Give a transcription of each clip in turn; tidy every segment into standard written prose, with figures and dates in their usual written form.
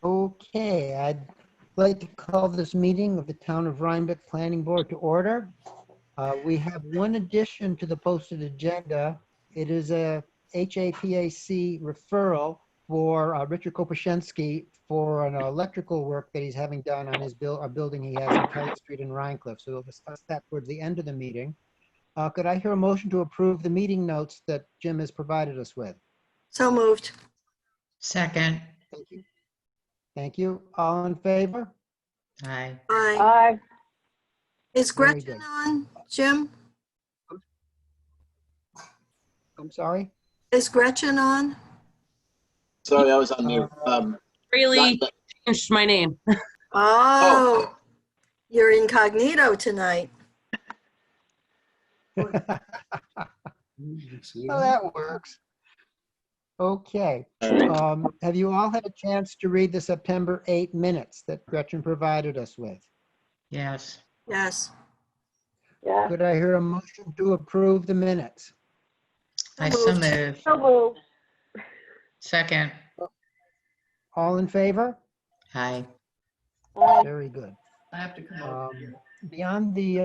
Okay, I'd like to call this meeting of the Town of Rhinebeck Planning Board to order. We have one addition to the posted agenda. It is a HAPAC referral for Richard Kopasensky for an electrical work that he's having done on his a building he has on Kelly Street in Rhinecliff. So we'll discuss that towards the end of the meeting. Could I hear a motion to approve the meeting notes that Jim has provided us with? So moved. Second. Thank you. Thank you. All in favor? Aye. Aye. Aye. Is Very Gretchen good. on, Jim? I'm sorry? Is Gretchen on? Sorry, I was on mute. Really Not- changed my name. Oh, you're incognito tonight. Well, that works. Okay. All right. Have you all had a chance to read the September 8 minutes that Gretchen provided us with? Yes. Yes. Yeah. Could I hear a motion to approve the minutes? I So so moved. move. So moved. Second. All in favor? Aye. Aye. Very good. I have to come Beyond the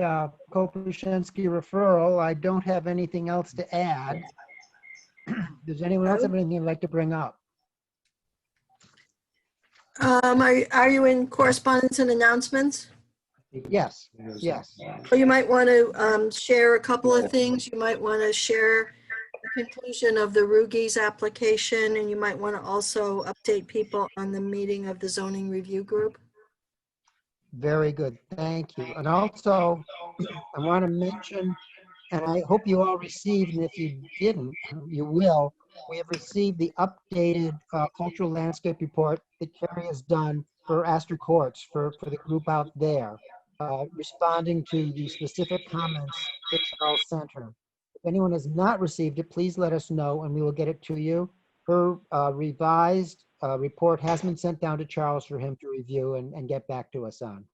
Kopasensky referral, I don't have anything else to add. Does anyone else have anything you'd like to bring up? Are you in correspondence and announcements? Yes, yes. Well, you might want to share a couple of things. You might want to share the conclusion of the Rugies application, and you might want to also update people on the meeting of the zoning review group. Very good, thank you. And also, I want to mention, and I hope you all received, and if you didn't, you will, we have received the updated cultural landscape report that Carrie has done for Astor Courts, for the group out there, responding to the specific comments that Charles sent her. If anyone has not received it, please let us know and we will get it to you. Her revised report has been sent down to Charles for him to review and get back to us on.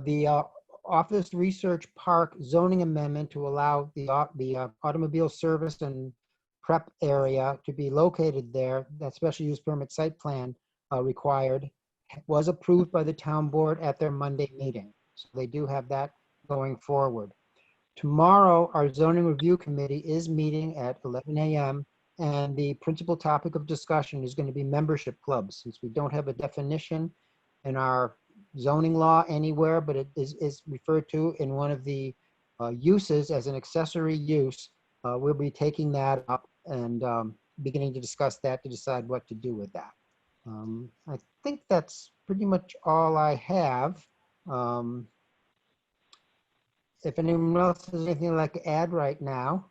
The Office Research Park zoning amendment to allow the automobile service and prep area to be located there, that special use permit site plan required, was approved by the town board at their Monday meeting. So they do have that going forward. Tomorrow, our zoning review committee is meeting at 11 a.m. and the principal topic of discussion is going to be membership clubs, since we don't have a definition in our zoning law anywhere, but it is referred to in one of the uses as an accessory use. We'll be taking that up and beginning to discuss that to decide what to do with that. I think that's pretty much all I have. If anyone else has anything they'd like to add right now.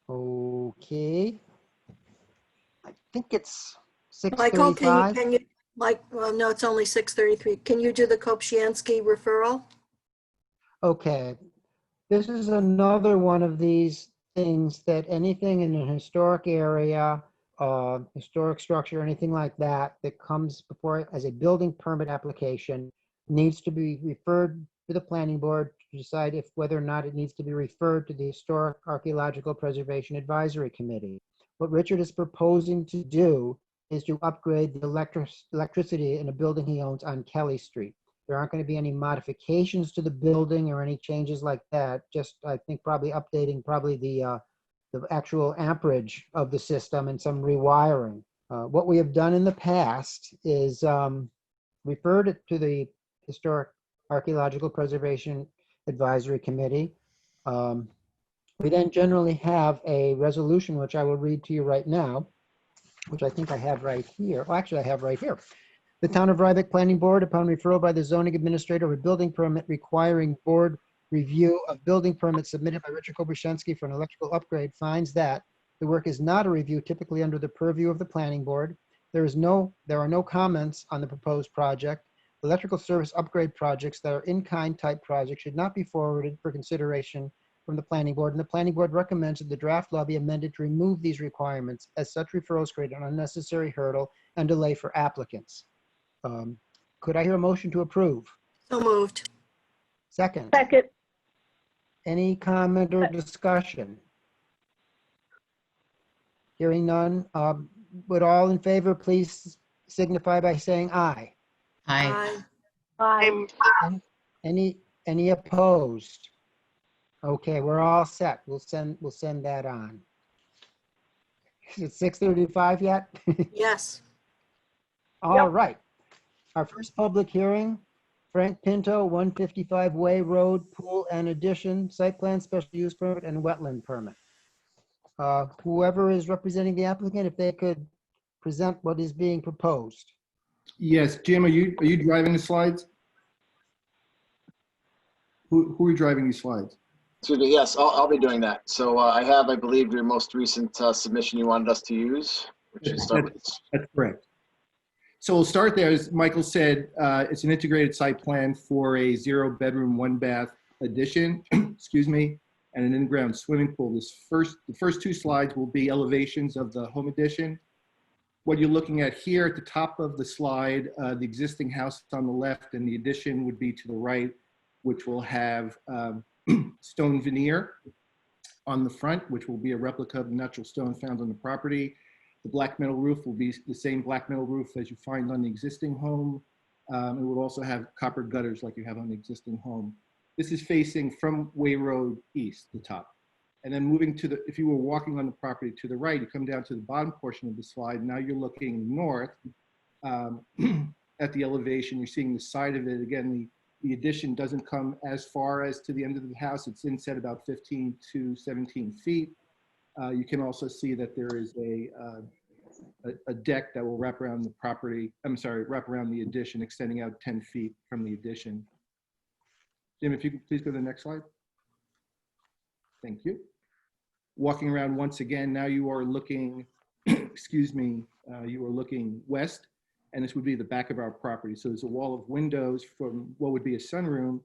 Okay. I think it's Michael, 6:35. can you, Mike, well, no, it's only 6:33. Can you do the Kopshansky referral? Okay. This is another one of these things that anything in an historic area, historic structure, anything like that, that comes before it as a building permit application needs to be referred to the planning board to decide if whether or not it needs to be referred to the Historic Archaeological Preservation Advisory Committee. What Richard is proposing to do is to upgrade the electricity in a building he owns on Kelly Street. There aren't going to be any modifications to the building or any changes like that. Just, I think, probably updating the actual amperage of the system and some rewiring. What we have done in the past is referred it to the Historic Archaeological Preservation Advisory Committee. We then generally have a resolution, which I will read to you right now, which I think I have right here. Well, actually, I have right here. The Town of Rhinebeck Planning Board, upon referral by the zoning administrator of a building permit requiring board review of building permits submitted by Richard Kopasensky for an electrical upgrade, finds that the work is not a review typically under the purview of the planning board. There are no comments on the proposed project. Electrical service upgrade projects that are in-kind type projects should not be forwarded for consideration from the planning board, and the planning board recommends that the draft law be amended to remove these requirements, as such referrals create an unnecessary hurdle and delay for applicants. Could I hear a motion to approve? So moved. Second. Second. Any comment or discussion? Hearing none, would all in favor please signify by saying aye? Aye. Aye. Any opposed? Okay, we're all set. We'll send that on. Is it 6:35 yet? Yes. All right. Our first public hearing, Frank Pinto, 155 Way Road, Pool and Addition, Site Plan, Special Use Permit, and Wetland Permit. Whoever is representing the applicant, if they could present what is being proposed. Yes, Jim, are you driving the slides? Who are driving these slides? Excuse me, yes, I'll be doing that. So I have, I believe, your most recent submission you wanted us to use, which is start with. That's correct. So we'll start there. As Michael said, it's an integrated site plan for a 0-bedroom, 1-bath addition, excuse me, and an in-ground swimming pool. The first 2 slides will be elevations of the home addition. What you're looking at here at the top of the slide, the existing house on the left and the addition would be to the right, which will have stone veneer on the front, which will be a replica of the natural stone found on the property. The black metal roof will be the same black metal roof as you find on the existing home. It will also have copper gutters like you have on the existing home. This is facing from Way Road East, the top. And then moving to the, if you were walking on the property to the right, you come down to the bottom portion of the slide. Now you're looking north at the elevation. You're seeing the side of it. Again, the addition doesn't come as far as to the end of the house. It's inset about 15 to 17 feet. You can also see that there is a deck that will wrap around the property, wrap around the addition, extending out 10 feet from the addition. Jim, if you could please go to the next slide. Thank you. Walking around once again, now you are looking, excuse me, you are looking west, and this would be the back of our property. So there's a wall of windows from what would be a sunroom,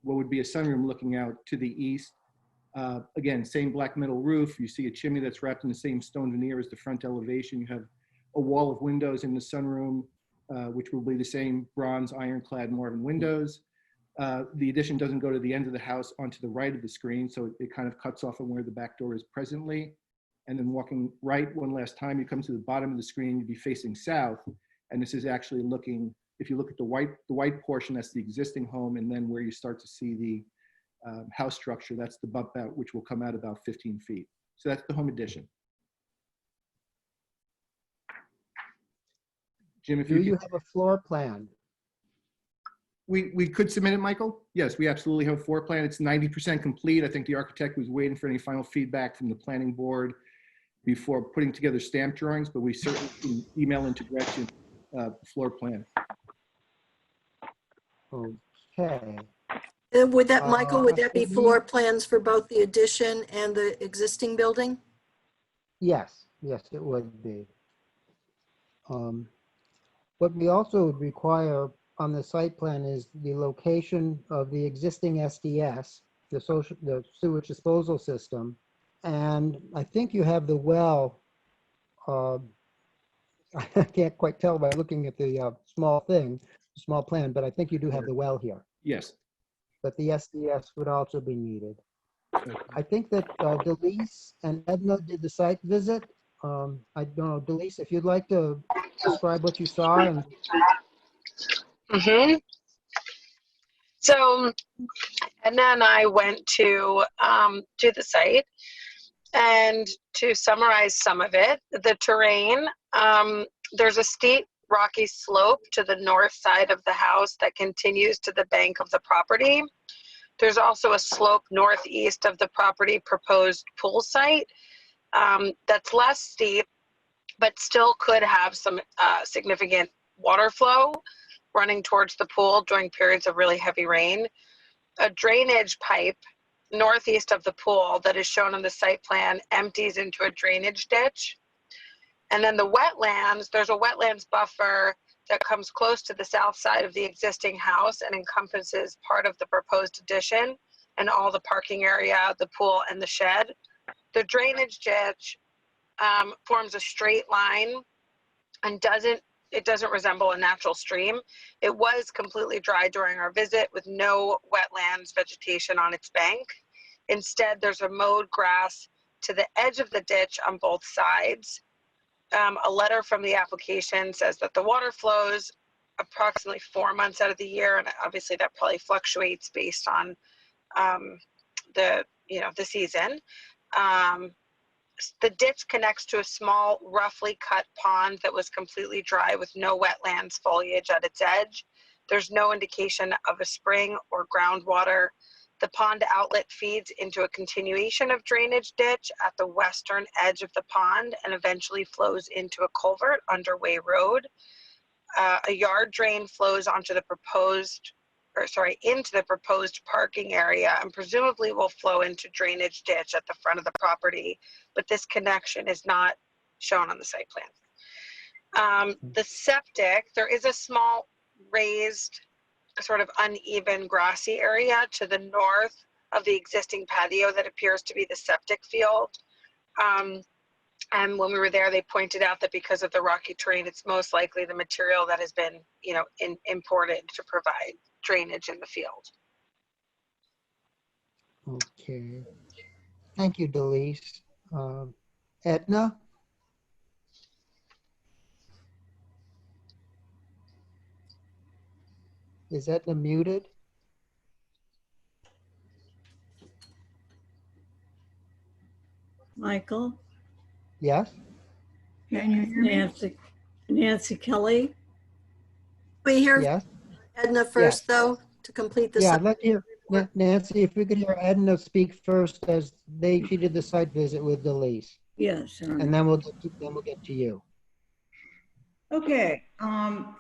looking out to the east. Again, same black metal roof. You see a chimney that's wrapped in the same stone veneer as the front elevation. You have a wall of windows in the sunroom, which will be the same bronze ironclad Marvin windows. The addition doesn't go to the end of the house onto the right of the screen, so it kind of cuts off from where the back door is presently. And then walking right one last time, you come to the bottom of the screen, you'd be facing south. And this is actually looking, if you look at the white portion, that's the existing home, and then where you start to see the house structure, that's the bump out, which will come out about 15 feet. So that's the home addition. Jim, if Do you have a floor plan? We could submit it, Michael. Yes, we absolutely have a floor plan. It's 90% complete. I think the architect was waiting for any final feedback from the planning board before putting together stamp drawings, but we certainly can email into Gretchen floor plan. Okay. And would that, Michael, would that be we- floor plans for both the addition and the existing building? Yes, it would be. What we also would require on the site plan is the location of the existing SDS, the sewage disposal system. And I think you have the well, I can't quite tell by looking at the small plan, but I think you do have the well here. Yes. But the SDS would also be needed. I think that Delise and Edna did the site visit. I don't know, Delise, if you'd like to describe what you saw. And So Edna and I went to the site, and to summarize some of it, the terrain, there's a steep rocky slope to the north side of the house that continues to the bank of the property. There's also a slope northeast of the property proposed pool site that's less steep, but still could have some significant water flow running towards the pool during periods of really heavy rain. A drainage pipe northeast of the pool that is shown on the site plan empties into a drainage ditch. And then the wetlands, there's a wetlands buffer that comes close to the south side of the existing house and encompasses part of the proposed addition and all the parking area, the pool, and the shed. The drainage ditch forms a straight line and it doesn't resemble a natural stream. It was completely dry during our visit with no wetlands vegetation on its bank. Instead, there's a mowed grass to the edge of the ditch on both sides. A letter from the application says that the water flows approximately 4 months out of the year, and obviously that probably fluctuates based on the season. The ditch connects to a small, roughly cut pond that was completely dry with no wetlands foliage at its edge. There's no indication of a spring or groundwater. The pond outlet feeds into a continuation of drainage ditch at the western edge of the pond and eventually flows into a culvert under Way Road. A yard drain flows into the proposed parking area and presumably will flow into drainage ditch at the front of the property, but this connection is not shown on the site plan. The septic, there is a small raised, sort of uneven grassy area to the north of the existing patio that appears to be the septic field. And when we were there, they pointed out that because of the rocky terrain, it's most likely the material that has been, imported to provide drainage in the field. Okay. Thank you, Delise. Edna? Is Edna muted? Michael, Yes? can you hear me? Nancy Kelly. We hear Yes? Edna first, though, to complete the. Yeah, let's hear, Nancy, if we could hear Edna speak first as she did the site visit with Delise. Yes. And then we'll get to you. Okay,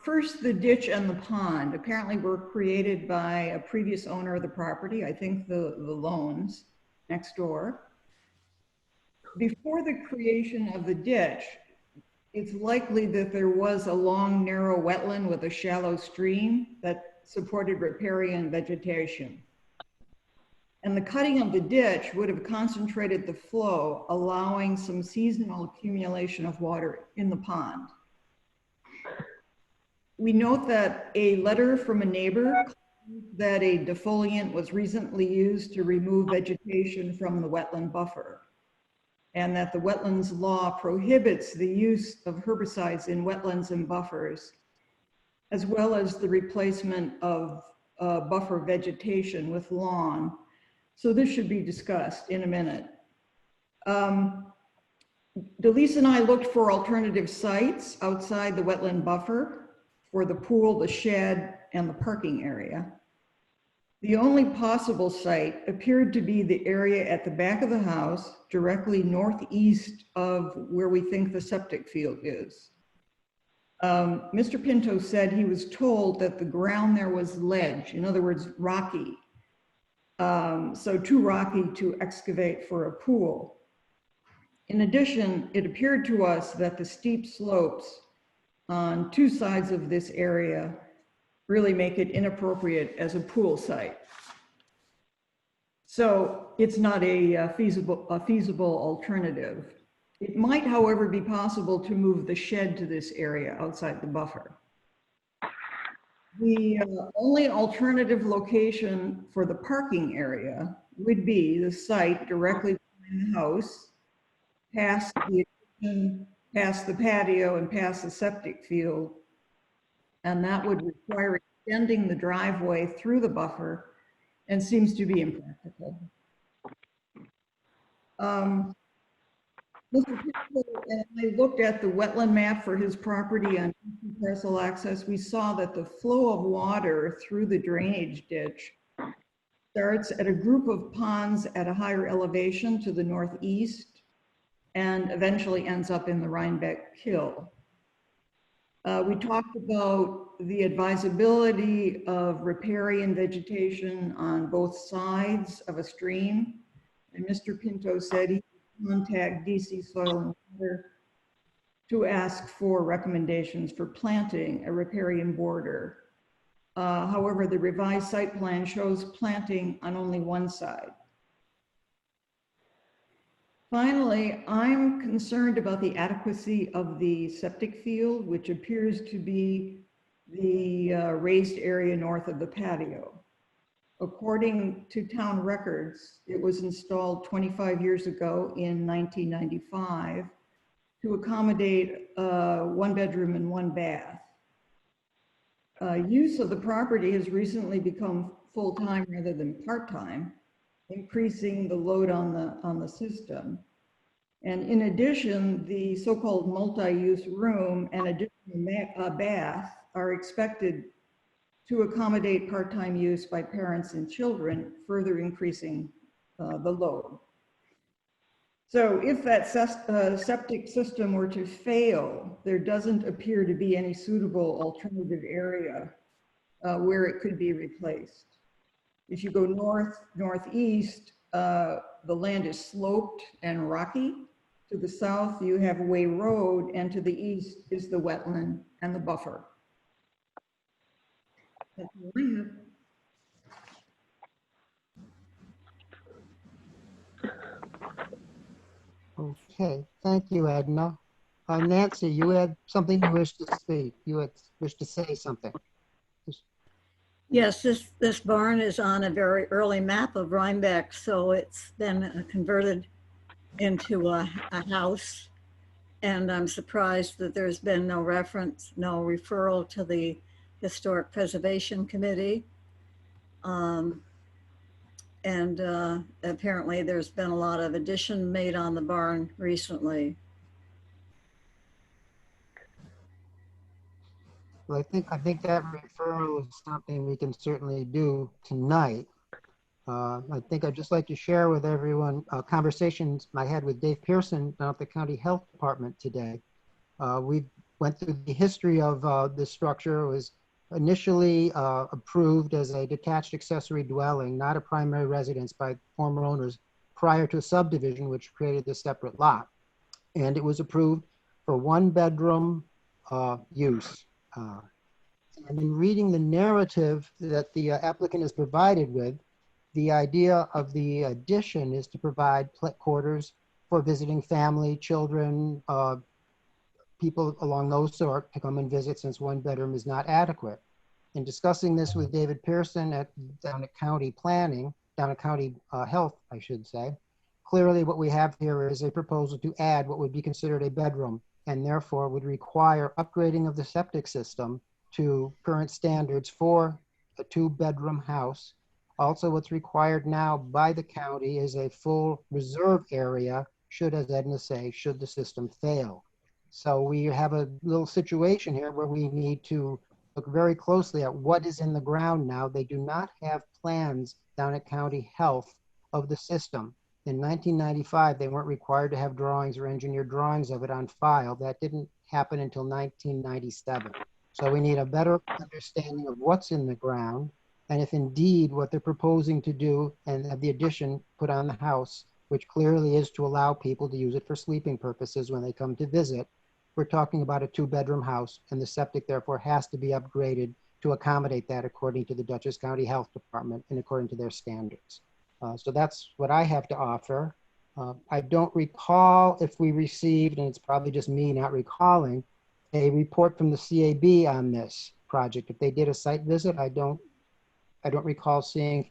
first the ditch and the pond apparently were created by a previous owner of the property, I think the Loans next door. Before the creation of the ditch, it's likely that there was a long, narrow wetland with a shallow stream that supported riparian vegetation. And the cutting of the ditch would have concentrated the flow, allowing some seasonal accumulation of water in the pond. We note that a letter from a neighbor that a defoliant was recently used to remove vegetation from the wetland buffer, and that the wetlands law prohibits the use of herbicides in wetlands and buffers, as well as the replacement of buffer vegetation with lawn. So this should be discussed in a minute. Delise and I looked for alternative sites outside the wetland buffer for the pool, the shed, and the parking area. The only possible site appeared to be the area at the back of the house, directly northeast of where we think the septic field is. Mr. Pinto said he was told that the ground there was ledge, in other words, rocky. So too rocky to excavate for a pool. In addition, it appeared to us that the steep slopes on two sides of this area really make it inappropriate as a pool site. So it's not a feasible alternative. It might, however, be possible to move the shed to this area outside the buffer. The only alternative location for the parking area would be the site directly behind the house, past the addition, past the patio, and past the septic field. And that would require extending the driveway through the buffer and seems to be impractical. Mr. Pinto and I looked at the wetland map for his property on parcel access. We saw that the flow of water through the drainage ditch starts at a group of ponds at a higher elevation to the northeast and eventually ends up in the Rhinebeck Hill. We talked about the advisability of riparian vegetation on both sides of a stream. And Mr. Pinto said he would contact DC Soil and Water to ask for recommendations for planting a riparian border. However, the revised site plan shows planting on only one side. Finally, I'm concerned about the adequacy of the septic field, which appears to be the raised area north of the patio. According to town records, it was installed 25 years ago in 1995 to accommodate one bedroom and one bath. Use of the property has recently become full-time rather than part-time, increasing the load on the system. And in addition, the so-called multi-use room and additional bath are expected to accommodate part-time use by parents and children, further increasing the load. So if that septic system were to fail, there doesn't appear to be any suitable alternative area where it could be replaced. If you go northeast, the land is sloped and rocky. To the south, you have Way Road, and to the east is the wetland and the buffer. That's all I have. Okay, thank you, Edna. Nancy, you had something you wish to speak. You had wished to say something. Yes, this barn is on a very early map of Rhinebeck, so it's been converted into a house. And I'm surprised that there's been no reference, no referral to the Historic Preservation Committee. And apparently there's been a lot of addition made on the barn recently. Well, I think that referral is something we can certainly do tonight. I think I'd just like to share with everyone conversations I had with Dave Pearson down at the County Health Department today. We went through the history of this structure. It was initially approved as a detached accessory dwelling, not a primary residence by former owners prior to a subdivision, which created this separate lot. And it was approved for one bedroom use. And in reading the narrative that the applicant is provided with, the idea of the addition is to provide quarters for visiting family, children, people along those sort to come and visit, since one bedroom is not adequate. In discussing this with David Pearson down at County Planning, down at County Health, I should say, clearly what we have here is a proposal to add what would be considered a bedroom, and therefore would require upgrading of the septic system to current standards for a 2-bedroom house. Also, what's required now by the county is a full reserve area, should, as Edna say, should the system fail. So we have a little situation here where we need to look very closely at what is in the ground now. They do not have plans down at County Health of the system. In 1995, they weren't required to have drawings or engineered drawings of it on file. That didn't happen until 1997. So we need a better understanding of what's in the ground, and if indeed what they're proposing to do and have the addition put on the house, which clearly is to allow people to use it for sleeping purposes when they come to visit, we're talking about a 2-bedroom house, and the septic therefore has to be upgraded to accommodate that according to the Dutchess County Health Department and according to their standards. So that's what I have to offer. I don't recall if we received, and it's probably just me not recalling, a report from the CAB on this project. If they did a site visit, I don't recall seeing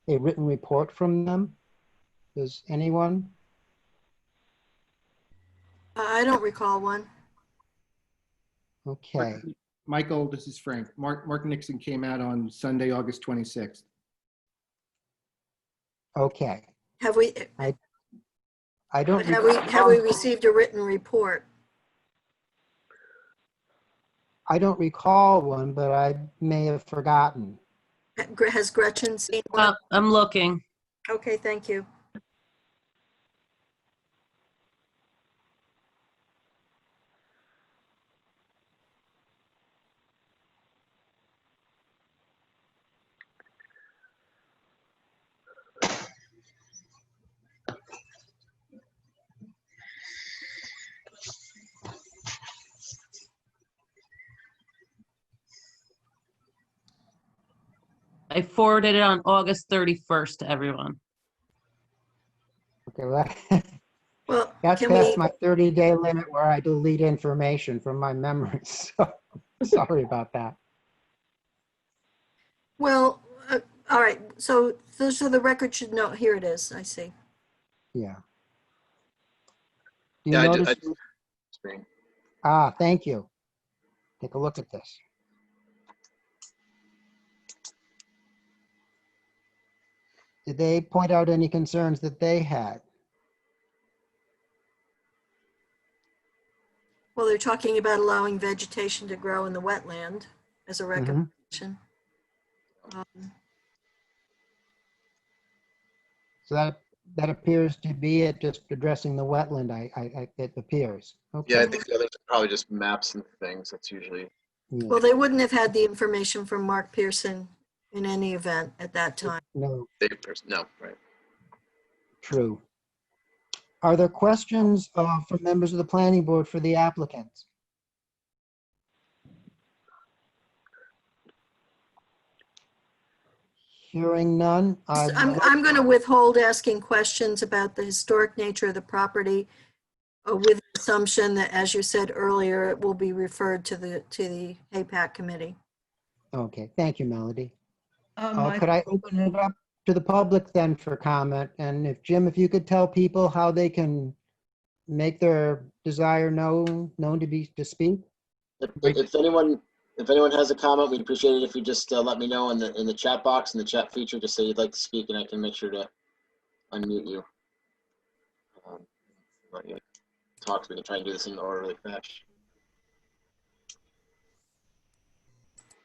a written report from them. Does anyone? I don't recall one. Okay. Michael, this is Frank. Mark Nixon came out on Sunday, August 26th. Have Okay. we, I don't have we recall, received a written report? I don't recall one, but I may have forgotten. Has Gretchen seen one? I'm looking. Okay, thank you. I forwarded it on August 31st to everyone. Okay, well, Well, that's can past we, my 30-day limit where I delete information from my memory. So sorry about that. well, all right, so the record should know, here it is, I see. Yeah. Do you Yeah, notice? Screen. Ah, thank you. Take a look at this. Did they point out any concerns that they had? Well, they're talking about allowing vegetation to grow in the wetland as a recommendation. So that appears to be it, just addressing the wetland, it appears. Okay. Yeah, I think the others are probably just maps and things. That's usually. Yeah. Well, they wouldn't have had the information from Mark Pearson in any event at that time. No, No, right. true. Are there questions from members of the planning board for the applicants? Hearing none, I would like- I'm going to withhold asking questions about the historic nature of the property with the assumption that, as you said earlier, it will be referred to the HAPAC committee. Okay, thank you, Melody. I- Could I open it up to the public then for comment? And if Jim, if you could tell people how they can make their desire known to speak? If anyone has a comment, we'd appreciate it if you just let me know in the chat box, in the chat feature, just say you'd like to speak, and I can make sure to unmute you. Let you talk, so we can try and do this in an orderly fashion.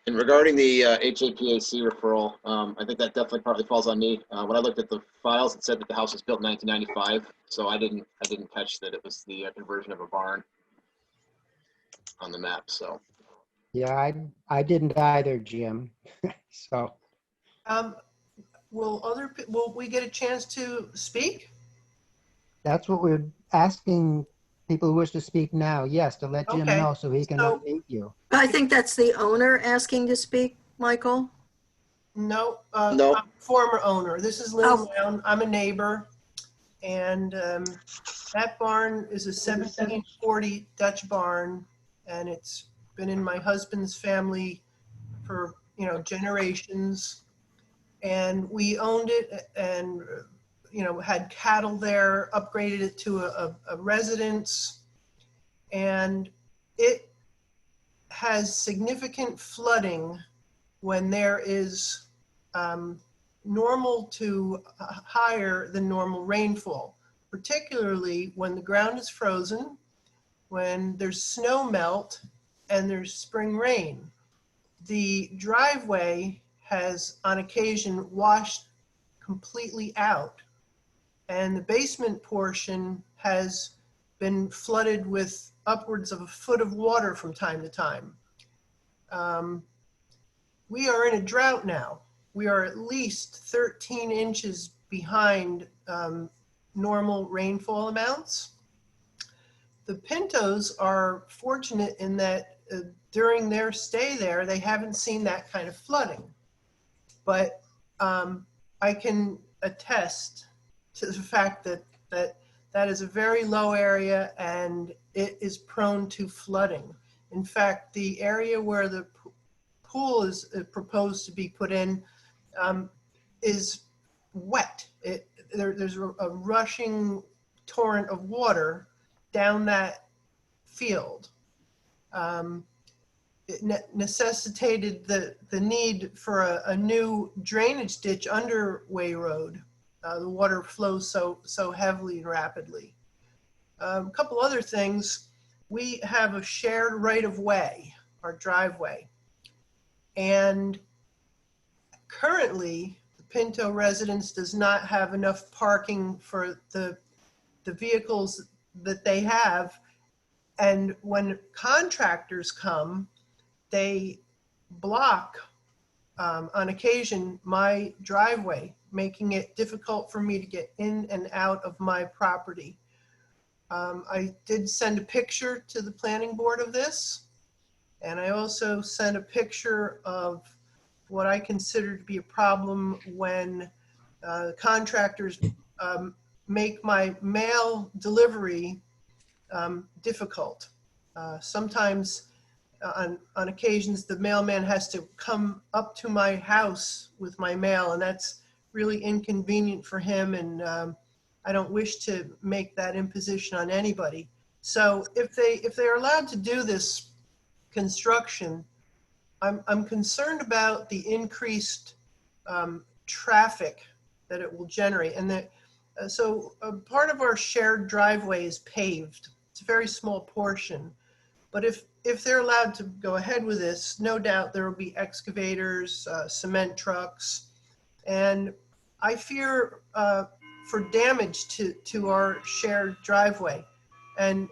And regarding the HAPAC referral, I think that definitely partly falls on me. When I looked at the files, it said that the house was built in 1995, so I didn't catch that it was the conversion of a barn on the map. So Yeah, I didn't either, Jim. So, Will we get a chance to speak? that's what we're asking people who wish to speak now. Yes, to let Jim Okay, know so he can so- unmute you. I think that's the owner asking to speak, Michael. No, No. I'm a former owner. This is Lynn Oh. Lown. I'm a neighbor. And that barn is a 1740 Dutch barn, and it's been in my husband's family for, generations. And we owned it and, had cattle there, upgraded it to a residence. And it has significant flooding when there is normal to higher than normal rainfall, particularly when the ground is frozen, when there's snow melt, and there's spring rain. The driveway has on occasion washed completely out, and the basement portion has been flooded with upwards of a foot of water from time to time. We are in a drought now. We are at least 13 inches behind normal rainfall amounts. The Pintos are fortunate in that during their stay there, they haven't seen that kind of flooding. But I can attest to the fact that is a very low area and it is prone to flooding. In fact, the area where the pool is proposed to be put in is wet. There's a rushing torrent of water down that field. It necessitated the need for a new drainage ditch under Way Road. The water flows so heavily and rapidly. A couple other things. We have a shared right-of-way, our driveway. And currently, the Pinto residence does not have enough parking for the vehicles that they have. And when contractors come, they block, on occasion, my driveway, making it difficult for me to get in and out of my property. I did send a picture to the planning board of this. And I also sent a picture of what I consider to be a problem when contractors make my mail delivery difficult. Sometimes on occasions, the mailman has to come up to my house with my mail, and that's really inconvenient for him, and I don't wish to make that imposition on anybody. So if they're allowed to do this construction, I'm concerned about the increased traffic that it will generate. And that, so part of our shared driveway is paved. It's a very small portion. But if they're allowed to go ahead with this, no doubt there will be excavators, cement trucks, and I fear for damage to our shared driveway. And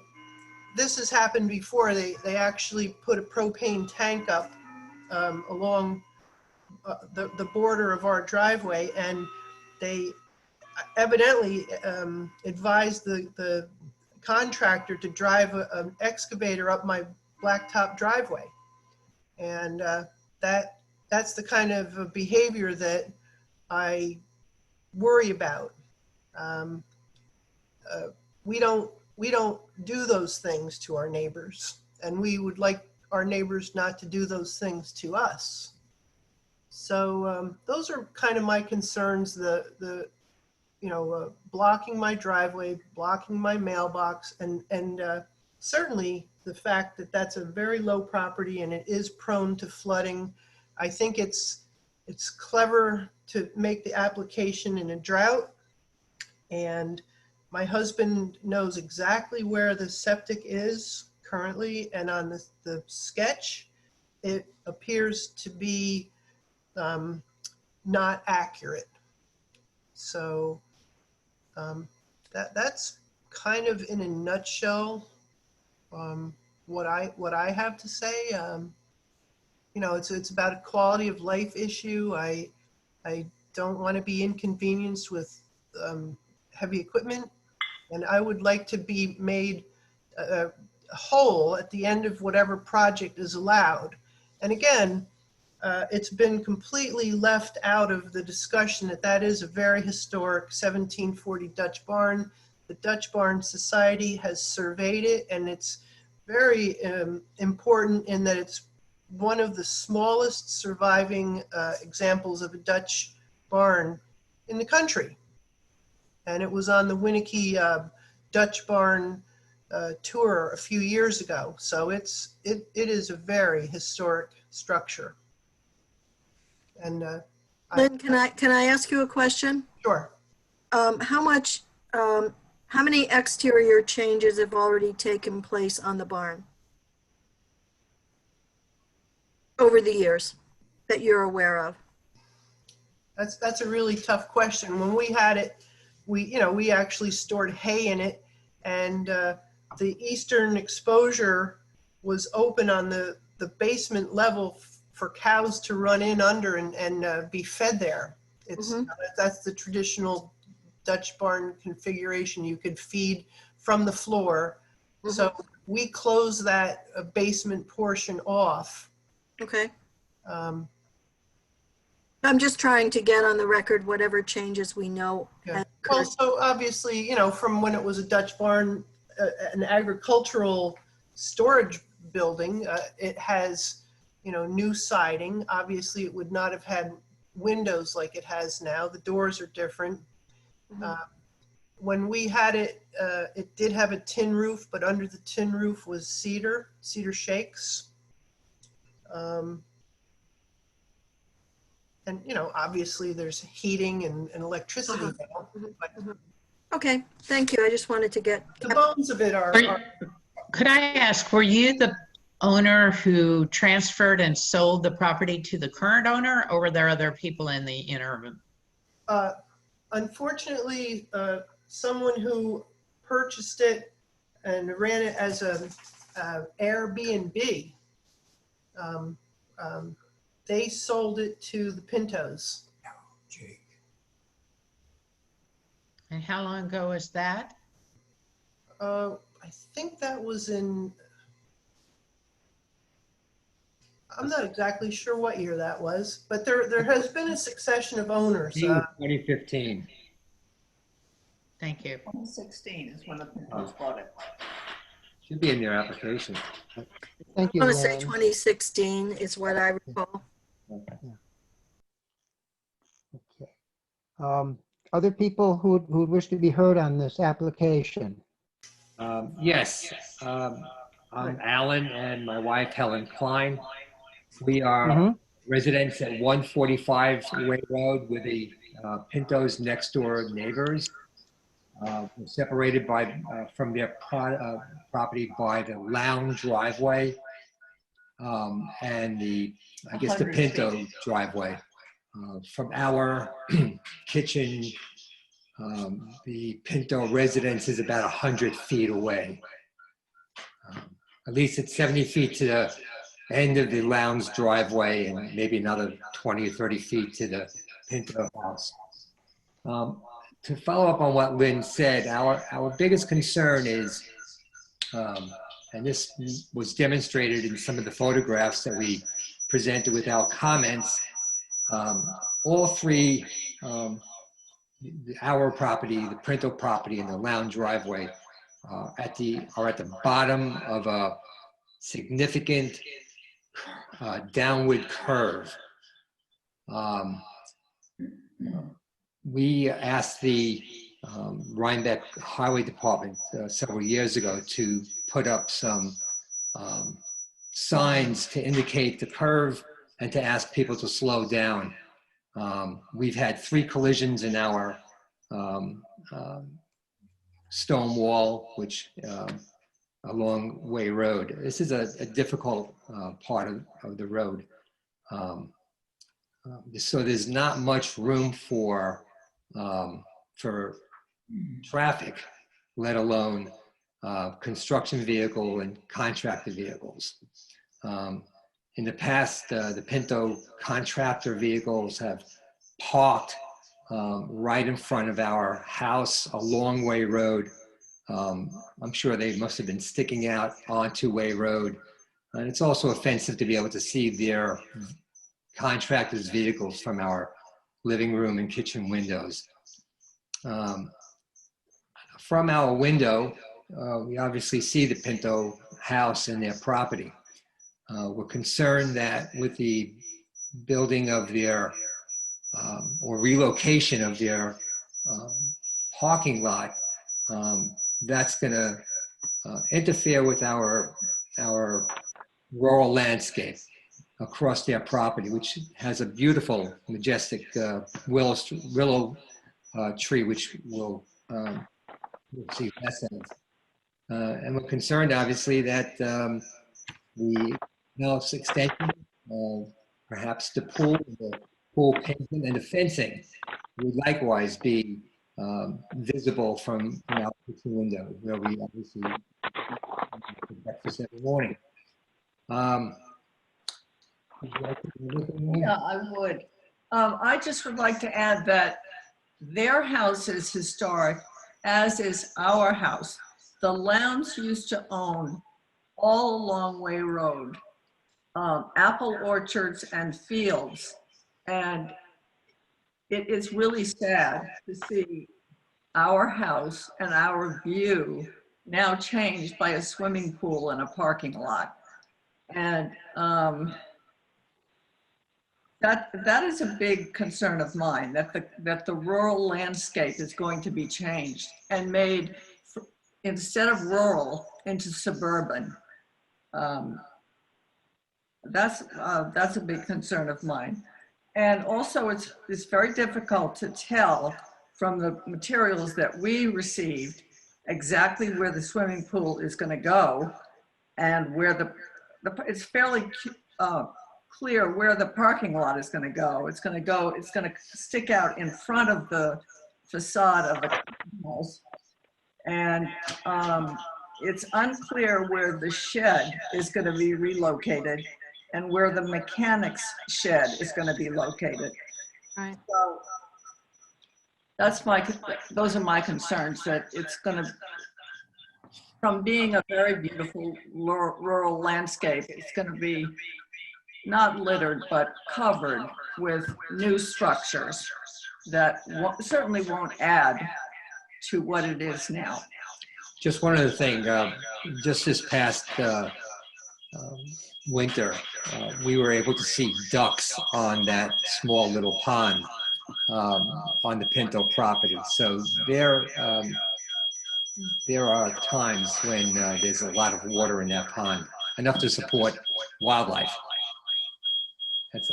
this has happened before. They actually put a propane tank up along the border of our driveway, and they evidently advised the contractor to drive an excavator up my blacktop driveway. And that's the kind of behavior that I worry about. We don't do those things to our neighbors, and we would like our neighbors not to do those things to us. So those are kind of my concerns, the blocking my driveway, blocking my mailbox, and certainly the fact that that's a very low property and it is prone to flooding. I think it's clever to make the application in a drought, and my husband knows exactly where the septic is currently, and on the sketch, it appears to be not accurate. So that's kind of in a nutshell what I have to say. It's about a quality of life issue. I don't want to be inconvenienced with heavy equipment, and I would like to be made whole at the end of whatever project is allowed. And again, it's been completely left out of the discussion that is a very historic 1740 Dutch barn. The Dutch Barn Society has surveyed it, and it's very important in that it's one of the smallest surviving examples of a Dutch barn in the country. And it was on the Winnicke Dutch Barn tour a few years ago. So it is a very historic structure. And Lynn, can I ask you a question? Sure. How many exterior changes have already taken place on the barn over the years that you're aware of? That's a really tough question. When we had it, we actually stored hay in it, and the eastern exposure was open on the basement level for cows to run in under and be fed there. That's the traditional Dutch barn configuration. You could feed from the floor. So we close that basement portion off. Okay. I'm just trying to get on the record whatever changes we know. Yeah. Well, so obviously, from when it was a Dutch barn, an agricultural storage building, it has, new siding. Obviously, it would not have had windows like it has now. The doors are different. When we had it, it did have a tin roof, but under the tin roof was cedar shakes. And, obviously there's heating and electricity now. But Okay, thank you. I just wanted to get the bones of it are Could I ask, were you the owner who transferred and sold the property to the current owner, or were there other people in the interim? Unfortunately, someone who purchased it and ran it as a Airbnb, they sold it to the Pintos. And how long ago was that? I think that was I'm not exactly sure what year that was, but there has been a succession of owners. 2015. Thank you. 2016 is when the Pintos bought it. Should be in your application. Thank I you, want to say Lynn. 2016 is what I recall. Okay. Other people who would wish to be heard on this application? Yes, I'm Alan and my wife Helen Klein. We are residents at 145 Way Road with the Pintos next door neighbors. We're separated by from their property by the lounge driveway and I guess the Pinto driveway. From our kitchen, the Pinto residence is about 100 feet away. At least it's 70 feet to the end of the lounge driveway and maybe another 20 or 30 feet to the Pinto house. To follow up on what Lynn said, our biggest concern is, and this was demonstrated in some of the photographs that we presented with our comments, all three, our property, the Pinto property, and the lounge driveway are at the bottom of a significant downward curve. We asked the Rhinebeck Highway Department several years ago to put up some signs to indicate the curve and to ask people to slow down. We've had 3 collisions in our stone wall, which along Way Road. This is a difficult part of the road. So there's not much room for traffic, let alone construction vehicle and contractor vehicles. In the past, the Pinto contractor vehicles have parked right in front of our house along Way Road. I'm sure they must have been sticking out onto Way Road. And it's also offensive to be able to see their contractors' vehicles from our living room and kitchen windows. From our window, we obviously see the Pinto house and their property. We're concerned that with the building of their or relocation of their parking lot, that's going to interfere with our rural landscape across their property, which has a beautiful, majestic willow tree, which we'll see less of. And we're concerned, obviously, that the house extension, perhaps the pool pavement and the fencing would likewise be visible from our kitchen window, where we obviously eat breakfast every morning. Yeah, I would. I just would like to add that their house is historic, as is our house. The Lowndes used to own all along Way Road, apple orchards and fields. And it is really sad to see our house and our view now changed by a swimming pool and a parking lot. And that is a big concern of mine, that the rural landscape is going to be changed and made, instead of rural, into suburban. That's a big concern of mine. And also it's very difficult to tell from the materials that we received exactly where the swimming pool is going to go and where it's fairly clear where the parking lot is going to go. It's going to stick out in front of the facade of the house. And it's unclear where the shed is going to be relocated and where the mechanics shed is going to be located. Right. So those are my concerns, that it's going to, from being a very beautiful rural landscape, it's going to be not littered, but covered with new structures that certainly won't add to what it is now. Just one other thing, just this past winter, we were able to see ducks on that small little pond. on the Pinto property. So there are times when there's a lot of water in that pond, enough to support wildlife.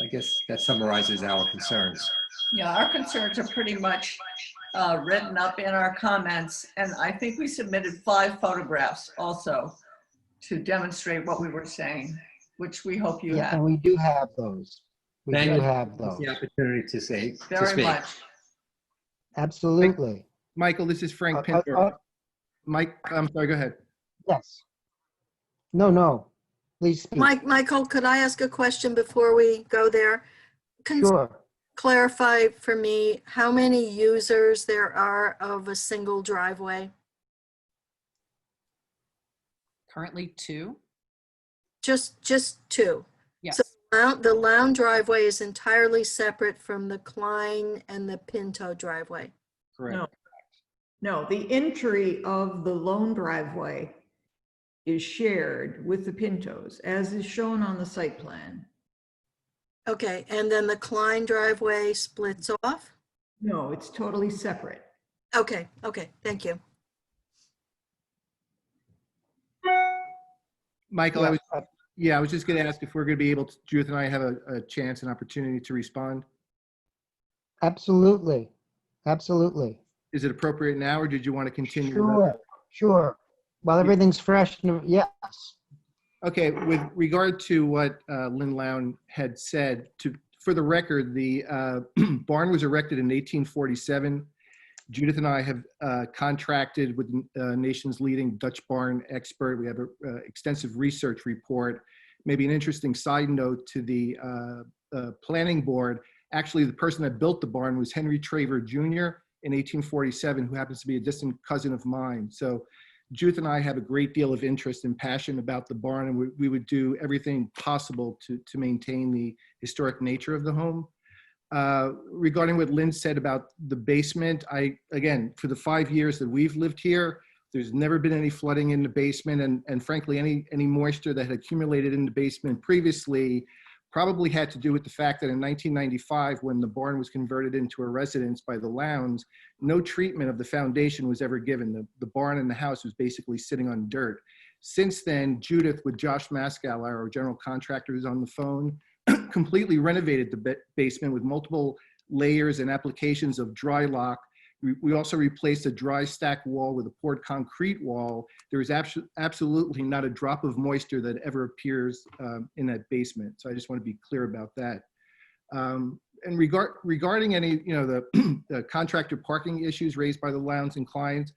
I guess that summarizes our concerns. Yeah, our concerns are pretty much written up in our comments, and I think we submitted 5 photographs also to demonstrate what we were saying, which we hope you Yeah, have. and we do have those. We Thank do you. have It's those. the opportunity to say, to Very speak. much. Absolutely. Michael, this is Frank Pinto. Mike, I'm sorry, go ahead. Yes. No, please speak. Michael, could I ask a question before we go there? Sure. Clarify for me how many users there are of a single driveway? Currently 2. Just 2. Yes. So the Lown driveway is entirely separate from the Klein and the Pinto driveway. Correct. No, the entry of the lone driveway is shared with the Pintos, as is shown on the site plan. Okay, and then the Klein driveway splits off? No, it's totally separate. Okay, thank you. Michael, I was just going to ask if we're going to be able to, Judith and I have a chance, an opportunity to respond. Absolutely. Absolutely. Is it appropriate now, or did you want to continue? Sure. While everything's fresh, yes. Okay, with regard to what Lynn Lown had said, for the record, the barn was erected in 1847. Judith and I have contracted with the nation's leading Dutch barn expert. We have an extensive research report. Maybe an interesting side note to the planning board. Actually, the person that built the barn was Henry Traver Jr. in 1847, who happens to be a distant cousin of mine. So Judith and I have a great deal of interest and passion about the barn, and we would do everything possible to maintain the historic nature of the home. Regarding what Lynn said about the basement, again, for the 5 years that we've lived here, there's never been any flooding in the basement, and frankly, any moisture that had accumulated in the basement previously probably had to do with the fact that in 1995, when the barn was converted into a residence by the Lowndes, no treatment of the foundation was ever given. The barn and the house was basically sitting on dirt. Since then, Judith, with Josh Maskell, our general contractor who's on the phone, completely renovated the basement with multiple layers and applications of dry lock. We also replaced a dry stack wall with a poured concrete wall. There is absolutely not a drop of moisture that ever appears in that basement. So I just want to be clear about that. And regarding any, the contractor parking issues raised by the Lowndes and Kleins,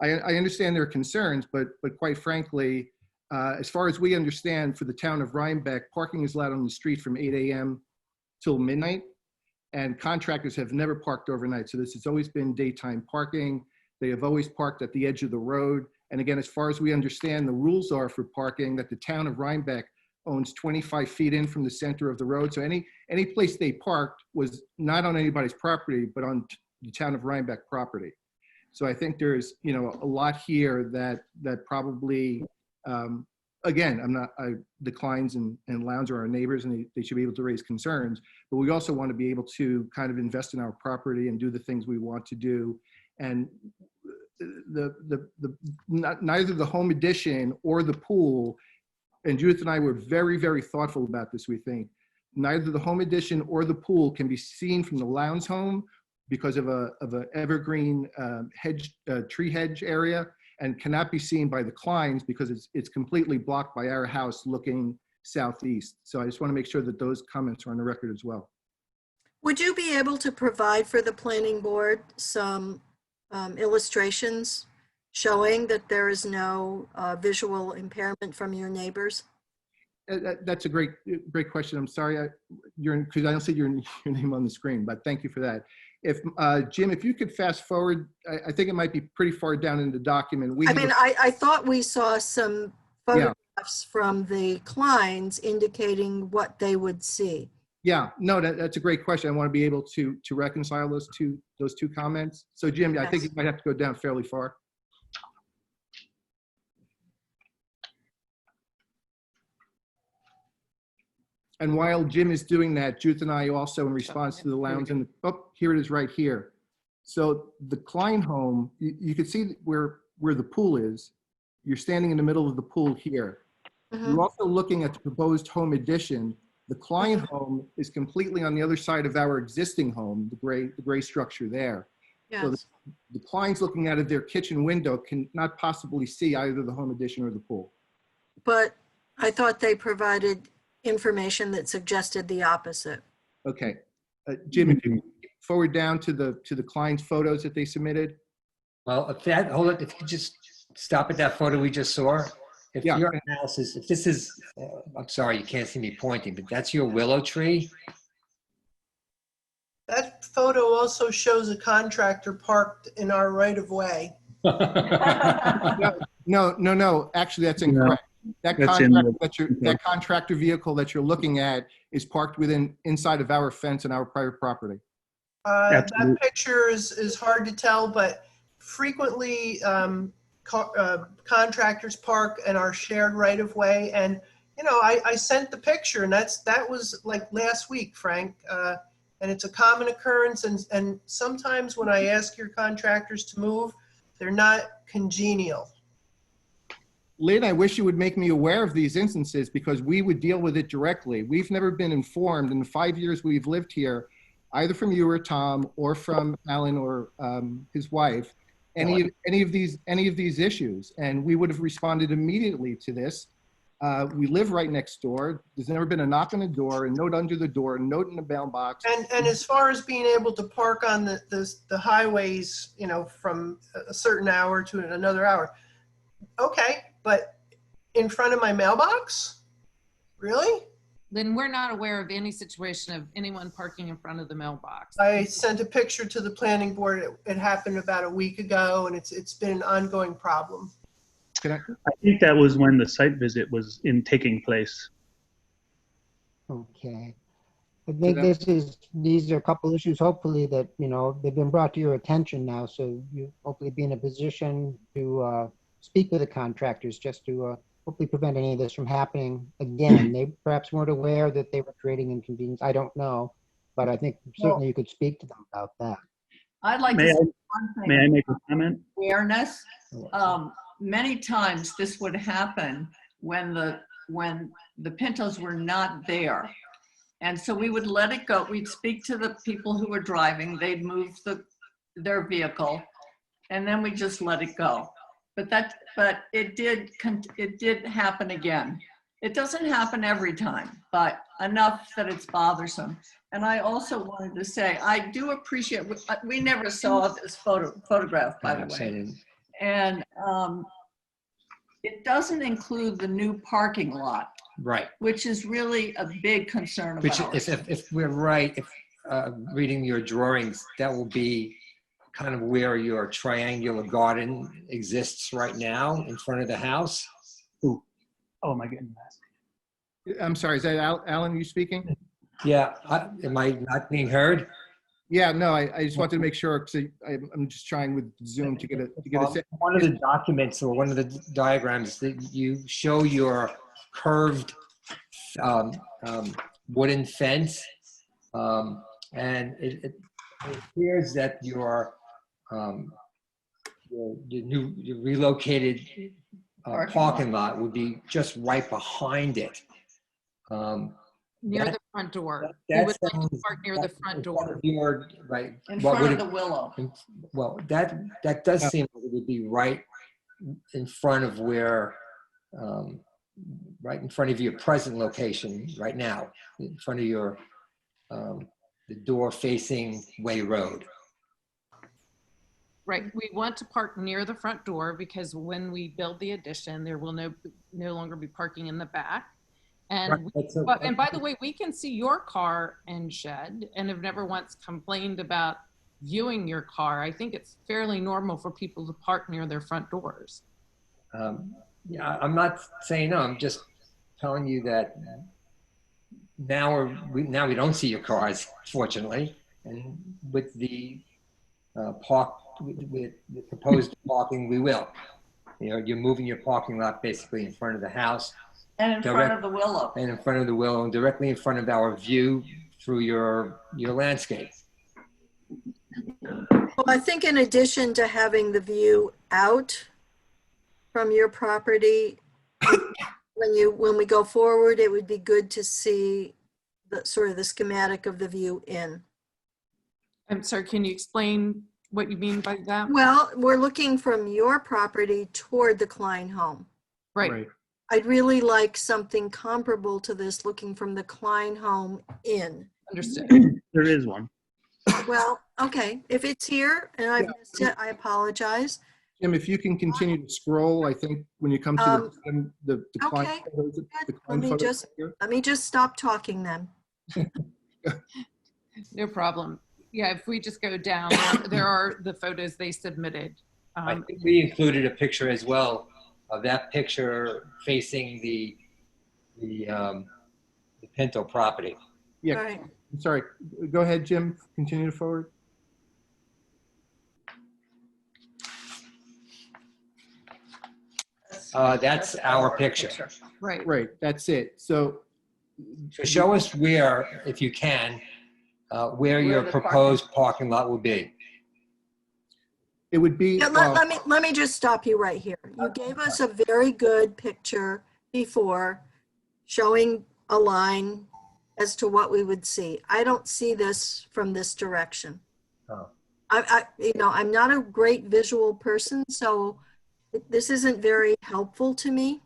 I understand their concerns, but quite frankly, as far as we understand, for the town of Rhinebeck, parking is allowed on the street from 8 a.m. till midnight. And contractors have never parked overnight. So this has always been daytime parking. They have always parked at the edge of the road. And again, as far as we understand, the rules are for parking that the town of Rhinebeck owns 25 feet in from the center of the road. So any place they parked was not on anybody's property, but on the town of Rhinebeck property. So I think there's, a lot here that probably, again, the Kleins and Lowndes are our neighbors, and they should be able to raise concerns, but we also want to be able to kind of invest in our property and do the things we want to do. And neither the home addition or the pool, and Judith and I were very, very thoughtful about this, we think, neither the home addition or the pool can be seen from the Lowndes home because of a evergreen tree hedge area, and cannot be seen by the Kleins because it's completely blocked by our house looking southeast. So I just want to make sure that those comments are on the record as well. Would you be able to provide for the planning board some illustrations showing that there is no visual impairment from your neighbors? That's a great question. I'm sorry, because I don't see your name on the screen, but thank you for that. If Jim, if you could fast forward, I think it might be pretty far down in the document. I thought we saw some photographs from the Kleins indicating what they would see. Yeah, no, that's a great question. I want to be able to reconcile those two comments. So Jim, yes. I think you might have to go down fairly far. And while Jim is doing that, Judith and I also, in response to the lounge, and oh, here it is right here. So the Klein home, you can see where the pool is. You're standing in the middle of the pool here. You're also looking at the proposed home addition. The Klein home is completely on the other side of our existing home, the gray structure there. Yes. So the Klein's looking out of their kitchen window can not possibly see either the home addition or the pool. But I thought they provided information that suggested the opposite. Okay, Jim, if you forward down to the Klein's photos that they submitted. Well, hold it, if you just stop at that photo we just saw. If your analysis, if this is, I'm sorry, you can't see me pointing, but that's your willow tree. That photo also shows a contractor parked in our right of way. No. Actually, that's incorrect. That contractor vehicle that you're looking at is parked inside of our fence and our private property. That picture is hard to tell, but frequently contractors park in our shared right of way. And you know, I sent the picture, and that was like last week, Frank. And it's a common occurrence. And sometimes when I ask your contractors to move, they're not congenial. Lynn, I wish you would make me aware of these instances because we would deal with it directly. We've never been informed in the 5 years we've lived here, either from you or Tom or from Alan or his wife, any of these issues. And we would have responded immediately to this. We live right next door. There's never been a knock on the door, a note under the door, a note in the mailbox. And as far as being able to park on the highways, you know, from a certain hour to another hour, okay, but in front of my mailbox? Really? Lynn, we're not aware of any situation of anyone parking in front of the mailbox. I sent a picture to the planning board. It happened about a week ago, and it's been an ongoing problem. I think that was when the site visit was taking place. Okay. I think these are a couple issues, hopefully, that, you know, they've been brought to your attention now. So you hopefully be in a position to speak with the contractors just to hopefully prevent any of this from happening again. They perhaps weren't aware that they were creating inconvenience. I don't know, but I think certainly you could speak to them about that. I'd like to say one thing. May I make a comment? Awareness. Many times this would happen when the Pintos were not there. And so we would let it go. We'd speak to the people who were driving. They'd move their vehicle, and then we just let it go. But it did happen again. It doesn't happen every time, but enough that it's bothersome. And I also wanted to say, I do appreciate, we never saw this photograph, by the way. And it doesn't include the new parking lot. Right. Which is really a big concern of ours. If we're right, if reading your drawings, that will be kind of where your triangular garden exists right now in front of the house. Ooh. Oh, am I getting that? I'm sorry, is that Alan you speaking? Yeah, am I not being heard? Yeah, no, I just wanted to make sure because I'm just trying with Zoom to get a one of the documents or one of the diagrams that you show your curved wooden fence, and it appears that your relocated parking lot would be just right behind it. Near the front door. We would like to park near the front door. Right. In front of the willow. Well, that does seem like it would be right in front of where, right in front of your present location right now, in front of your, the door facing Way Road. Right. We want to park near the front door because when we build the addition, there will no longer be parking in the back. And, and by the way, we can see your car and shed and have never once complained about viewing your car. I think it's fairly normal for people to park near their front doors. Yeah, I'm not saying no, I'm just telling you that now we don't see your cars, fortunately. And with the with the proposed parking, we will. You know, you're moving your parking lot basically in front of the house. And in front of the willow. And in front of the willow, and directly in front of our view through your landscape. Well, I think in addition to having the view out from your property, when we go forward, it would be good to see the sort of the schematic of the view in. I'm sorry, can you explain what you mean by that? Well, we're looking from your property toward the Klein home. Right. I'd really like something comparable to this, looking from the Klein home in. Understood. There is one. Well, okay, if it's here and I've missed it, I apologize. Jim, if you can continue to scroll, I think when you come to the client Okay, photos, the Let client me photos just, here. let me just stop talking then. No problem. Yeah, if we just go down, there are the photos they submitted. I think we included a picture as well of that picture facing the Pinto property. Yeah, Right. I'm sorry. Go ahead, Jim. Continue to forward. That's our picture. Right. Right, that's it. So show us where, if you can, where your proposed parking lot will be. it would be, Yeah, let me just stop you right here. You gave us a very good picture before showing a line as to what we would see. I don't see this from this direction. Oh. I'm not a great visual person, so this isn't very helpful to me.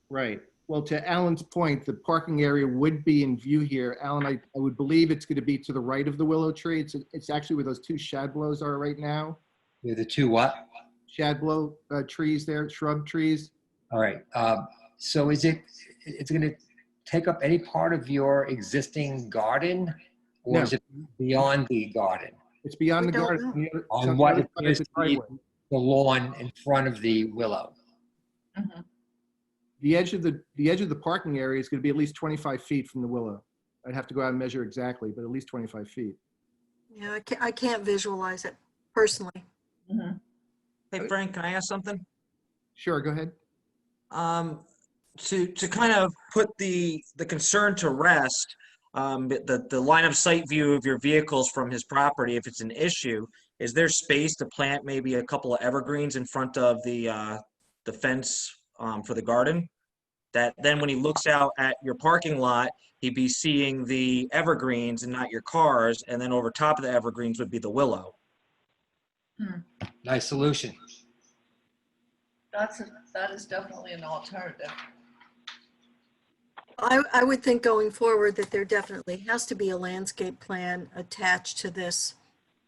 right. Well, to Alan's point, the parking area would be in view here. Alan, I would believe it's going to be to the right of the willow tree. It's actually where those two shadblows are right now. The two what? Shadblow trees there, shrub trees. All right. So it's going to take up any part of your existing garden, or No. is it beyond the garden? It's beyond We the don't garden. know. On what It's appears to be the lawn in front of the willow. Mhm. The edge of the parking area is going to be at least 25 feet from the willow. I'd have to go out and measure exactly, but at least 25 feet. Yeah, I can't visualize it personally. Hey, Frank, can I ask something? Sure, go ahead. To kind of put the concern to rest, the line of sight view of your vehicles from his property, if it's an issue, is there space to plant maybe a couple of evergreens in front of the fence for the garden? That then when he looks out at your parking lot, he'd be seeing the evergreens and not your cars, and then over top of the evergreens would be the willow. Nice solution. That is definitely an alternative. I would think going forward that there definitely has to be a landscape plan attached to this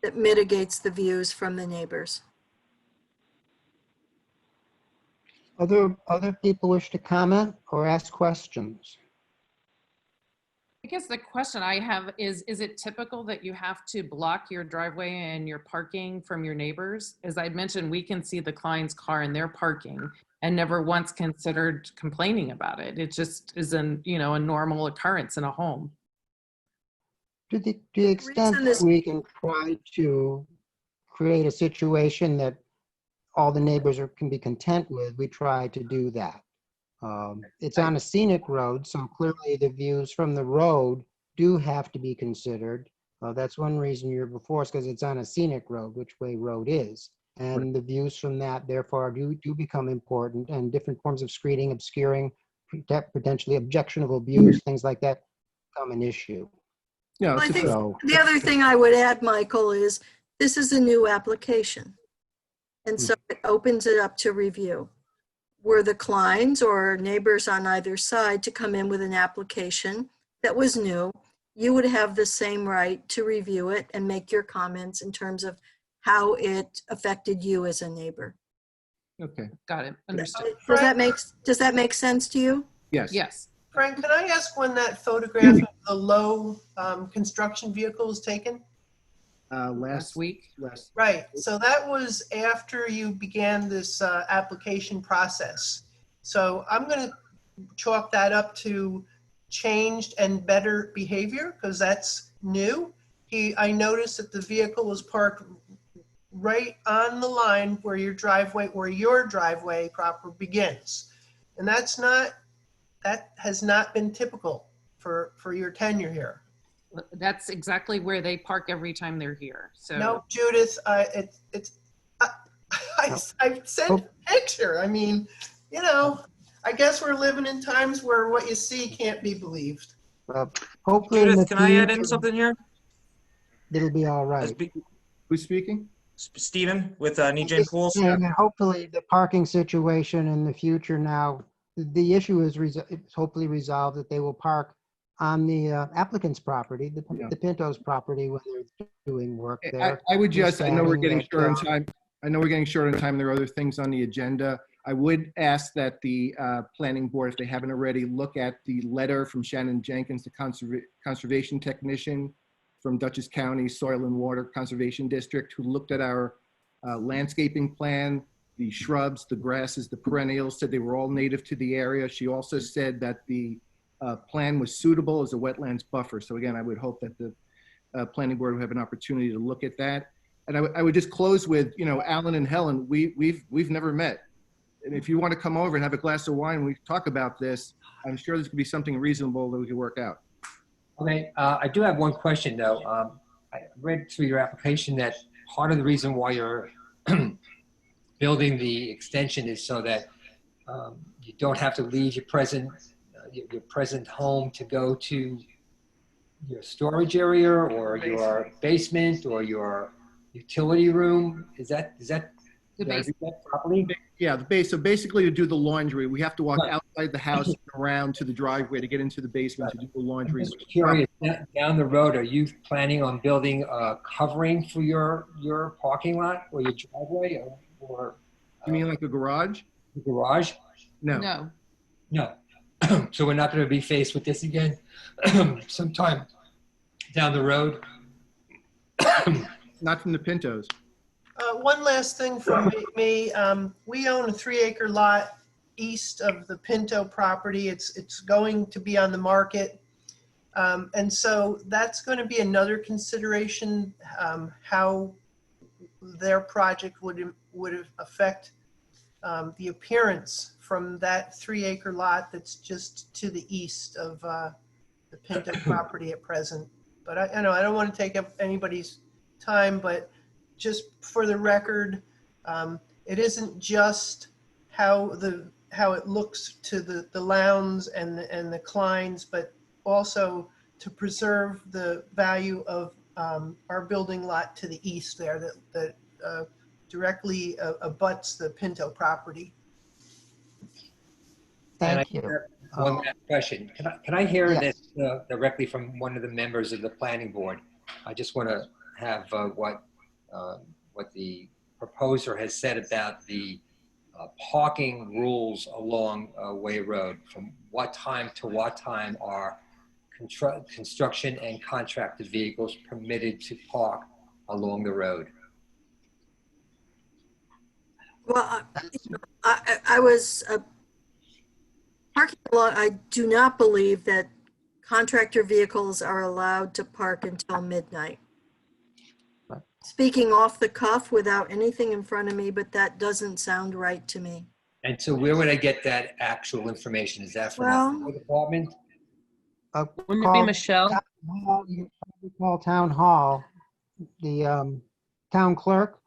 that mitigates the views from the neighbors. Other people wish to comment or ask questions? I guess the question I have is it typical that you have to block your driveway and your parking from your neighbors? As I mentioned, we can see the Klein's car in their parking and never once considered complaining about it. It just is a normal occurrence in a home. To the extent that we can try to create a situation that all the neighbors can be content with, we try to do that. It's on a scenic road, so clearly the views from the road do have to be considered. That's one reason you're before us, because it's on a scenic road, which way road is. And the views from that, therefore, do become important, and different forms of screening, obscuring, potentially objectionable views, things like that become an issue. Yeah, I think the other thing I would add, Michael, is this is a new application. And so it opens it up to review. Were the Kleins or neighbors on either side to come in with an application that was new, you would have the same right to review it and make your comments in terms of how it affected you as a neighbor. Okay. Got it. Understood. Does that make sense to you? Yes. Yes. Frank, can I ask when that photograph of the low construction vehicle was taken? Last week. Right. So that was after you began this application process. So I'm going to chalk that up to changed and better behavior, because that's new. I noticed that the vehicle was parked right on the line where your driveway proper begins. And that's not that has not been typical for your tenure here. That's exactly where they park every time they're here. So No, Judith, I sent a picture. I mean, you know, I guess we're living in times where what you see can't be believed. Hopefully in the Judith, can I add in future, something here? it'll be all right. Who's speaking? Steven with Need Jane Just Pools. saying that hopefully the parking situation in the future now, the issue is it's hopefully resolved that they will park on the applicant's property, the Pinto's property when they're doing work there. I would just, I know we're getting adding short on that, time. I know we're getting short on time. There are other things on the agenda. I would ask that the planning board, if they haven't already, look at the letter from Shannon Jenkins, the conservation technician from Dutchess County Soil and Water Conservation District, who looked at our landscaping plan, the shrubs, the grasses, the perennials, said they were all native to the area. She also said that the plan was suitable as a wetlands buffer. So again, I would hope that the planning board would have an opportunity to look at that. And I would just close with, you know, Alan and Helen, we've never met. And if you want to come over and have a glass of wine, we talk about this, I'm sure this could be something reasonable that we could work out. Okay, I do have one question though. I read through your application that part of the reason why you're building the extension is so that you don't have to leave your present home to go to your storage area or your basement or your utility room. Is that did I read that properly? Yeah, the base. So basically, to do the laundry, we have to walk outside the house and around to the driveway to get into the basement to do the laundry. I'm just curious, down the road, are you planning on building a covering for your parking lot or your driveway, or you mean like a garage? A garage? No. No. So we're not going to be faced with this again sometime down the road? Not from the Pintos. One last thing from me. We own a 3-acre lot east of the Pinto property. It's going to be on the market. And so that's going to be another consideration, how their project would affect the appearance from that 3-acre lot that's just to the east of the Pinto property at present. But I know I don't want to take up anybody's time, but just for the record, it isn't just how it looks to the Lowndes and the Kleins, but also to preserve the value of our building lot to the east there that directly abuts the Pinto property. Thank you. One last question. Can I hear this directly from one of the members of the planning board? I just want to have what the proposer has said about the parking rules along Way Road. From what time to what time are construction and contracted vehicles permitted to park along the road? Well, I was parking lot. I do not believe that contractor vehicles are allowed to park until midnight. Speaking off the cuff without anything in front of me, but that doesn't sound right to me. And so where would I get that actual information? Is that from the department? Wouldn't it be Michelle? You probably call town hall, the town clerk.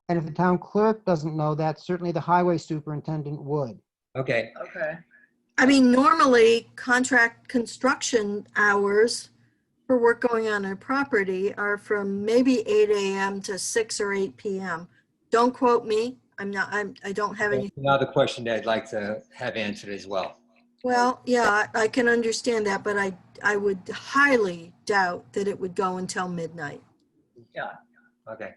And if the town clerk doesn't know that, certainly the highway superintendent would. Okay. Okay. I mean, normally contract construction hours for work going on a property are from maybe 8 a.m. to 6 or 8 p.m. Don't quote me. I don't have any. Another question that I'd like to have answered as well. Well, yeah, I can understand that, but I would highly doubt that it would go until midnight. Yeah. Okay.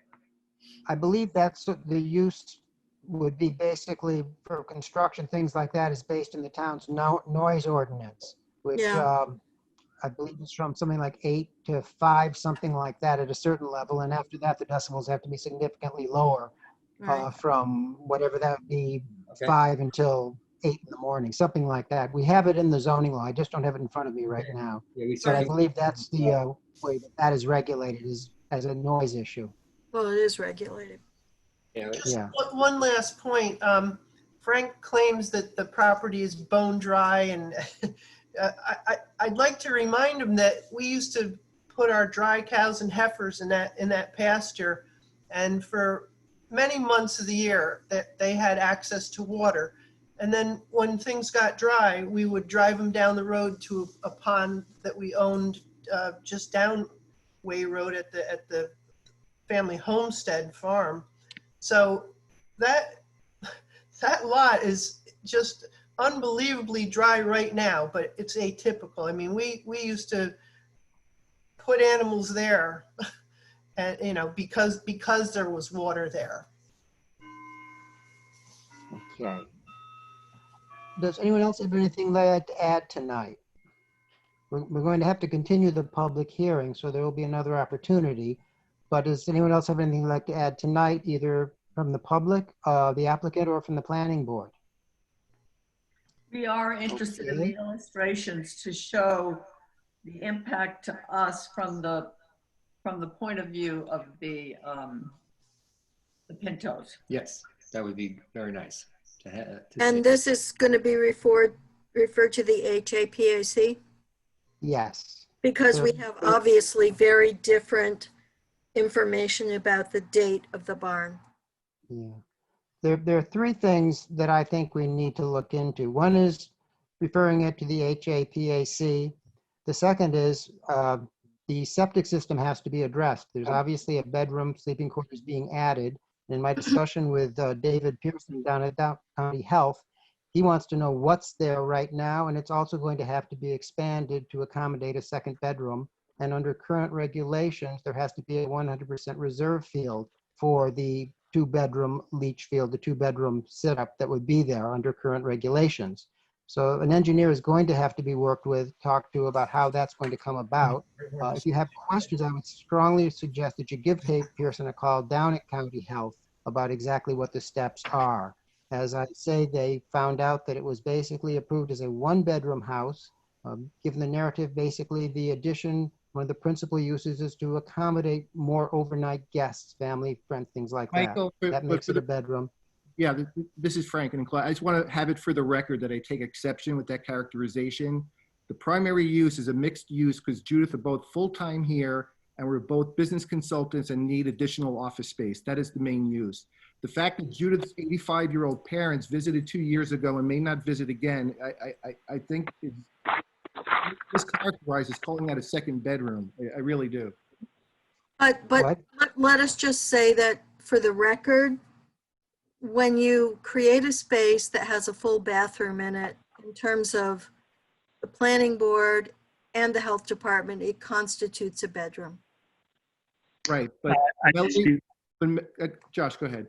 I believe that's the use would be basically for construction, things like that is based in the town's noise ordinance, which I believe is from something like 8 to 5, something like that at a certain level. And after that, the decibels have to be significantly lower from whatever that would be, 5 until 8 in the morning, something like that. We have it in the zoning law. I just don't have it in front of me right now. But I believe that's the way that is regulated is as a noise issue. Well, it is regulated. Just one last point. Frank claims that the property is bone dry, and I'd like to remind him that we used to put our dry cows and heifers in that pasture, and for many months of the year that they had access to water. And then when things got dry, we would drive them down the road to a pond that we owned just down Way Road at the family homestead farm. So that lot is just unbelievably dry right now, but it's atypical. I mean, we used to put animals there, and because there was water there. Okay. Does anyone else have anything they'd like to add tonight? We're going to have to continue the public hearing, so there will be another opportunity. But does anyone else have anything they'd like to add tonight, either from the public, the applicant, or from the planning board? We are interested in the illustrations to show the impact to us from the point of view of the Pintos. Yes, that would be very nice to And see. this is going to be referred to the HAPAC? Yes. Because we have obviously very different information about the date of the barn. Yeah. There are three things that I think we need to look into. One is referring it to the HAPAC. The second is the septic system has to be addressed. There's obviously a bedroom, sleeping quarters being added. In my discussion with David Pearson down at County Health, he wants to know what's there right now, and it's also going to have to be expanded to accommodate a second bedroom. And under current regulations, there has to be a 100% reserve field for the two-bedroom leach field, the two-bedroom sit-up that would be there under current regulations. So an engineer is going to have to be worked with, talked to about how that's going to come about. If you have questions, I would strongly suggest that you give Pearson a call down at County Health about exactly what the steps are. As I say, they found out that it was basically approved as a one-bedroom house. Given the narrative, basically the addition, one of the principal uses is to accommodate more overnight guests, family, friends, things like Michael, that. That makes it a bedroom. Yeah, this is Frank and Clyde. I just want to have it for the record that I take exception with that characterization. The primary use is a mixed use because Judith are both full-time here and we're both business consultants and need additional office space. That is the main use. The fact that Judith's 85-year-old parents visited 2 years ago and may not visit again, I think is mischaracterized calling that a second bedroom. I really do. But let us just say that for the record, when you create a space that has a full bathroom in it, in terms of the planning board and the health department, it constitutes a bedroom. Right, but Josh, go ahead.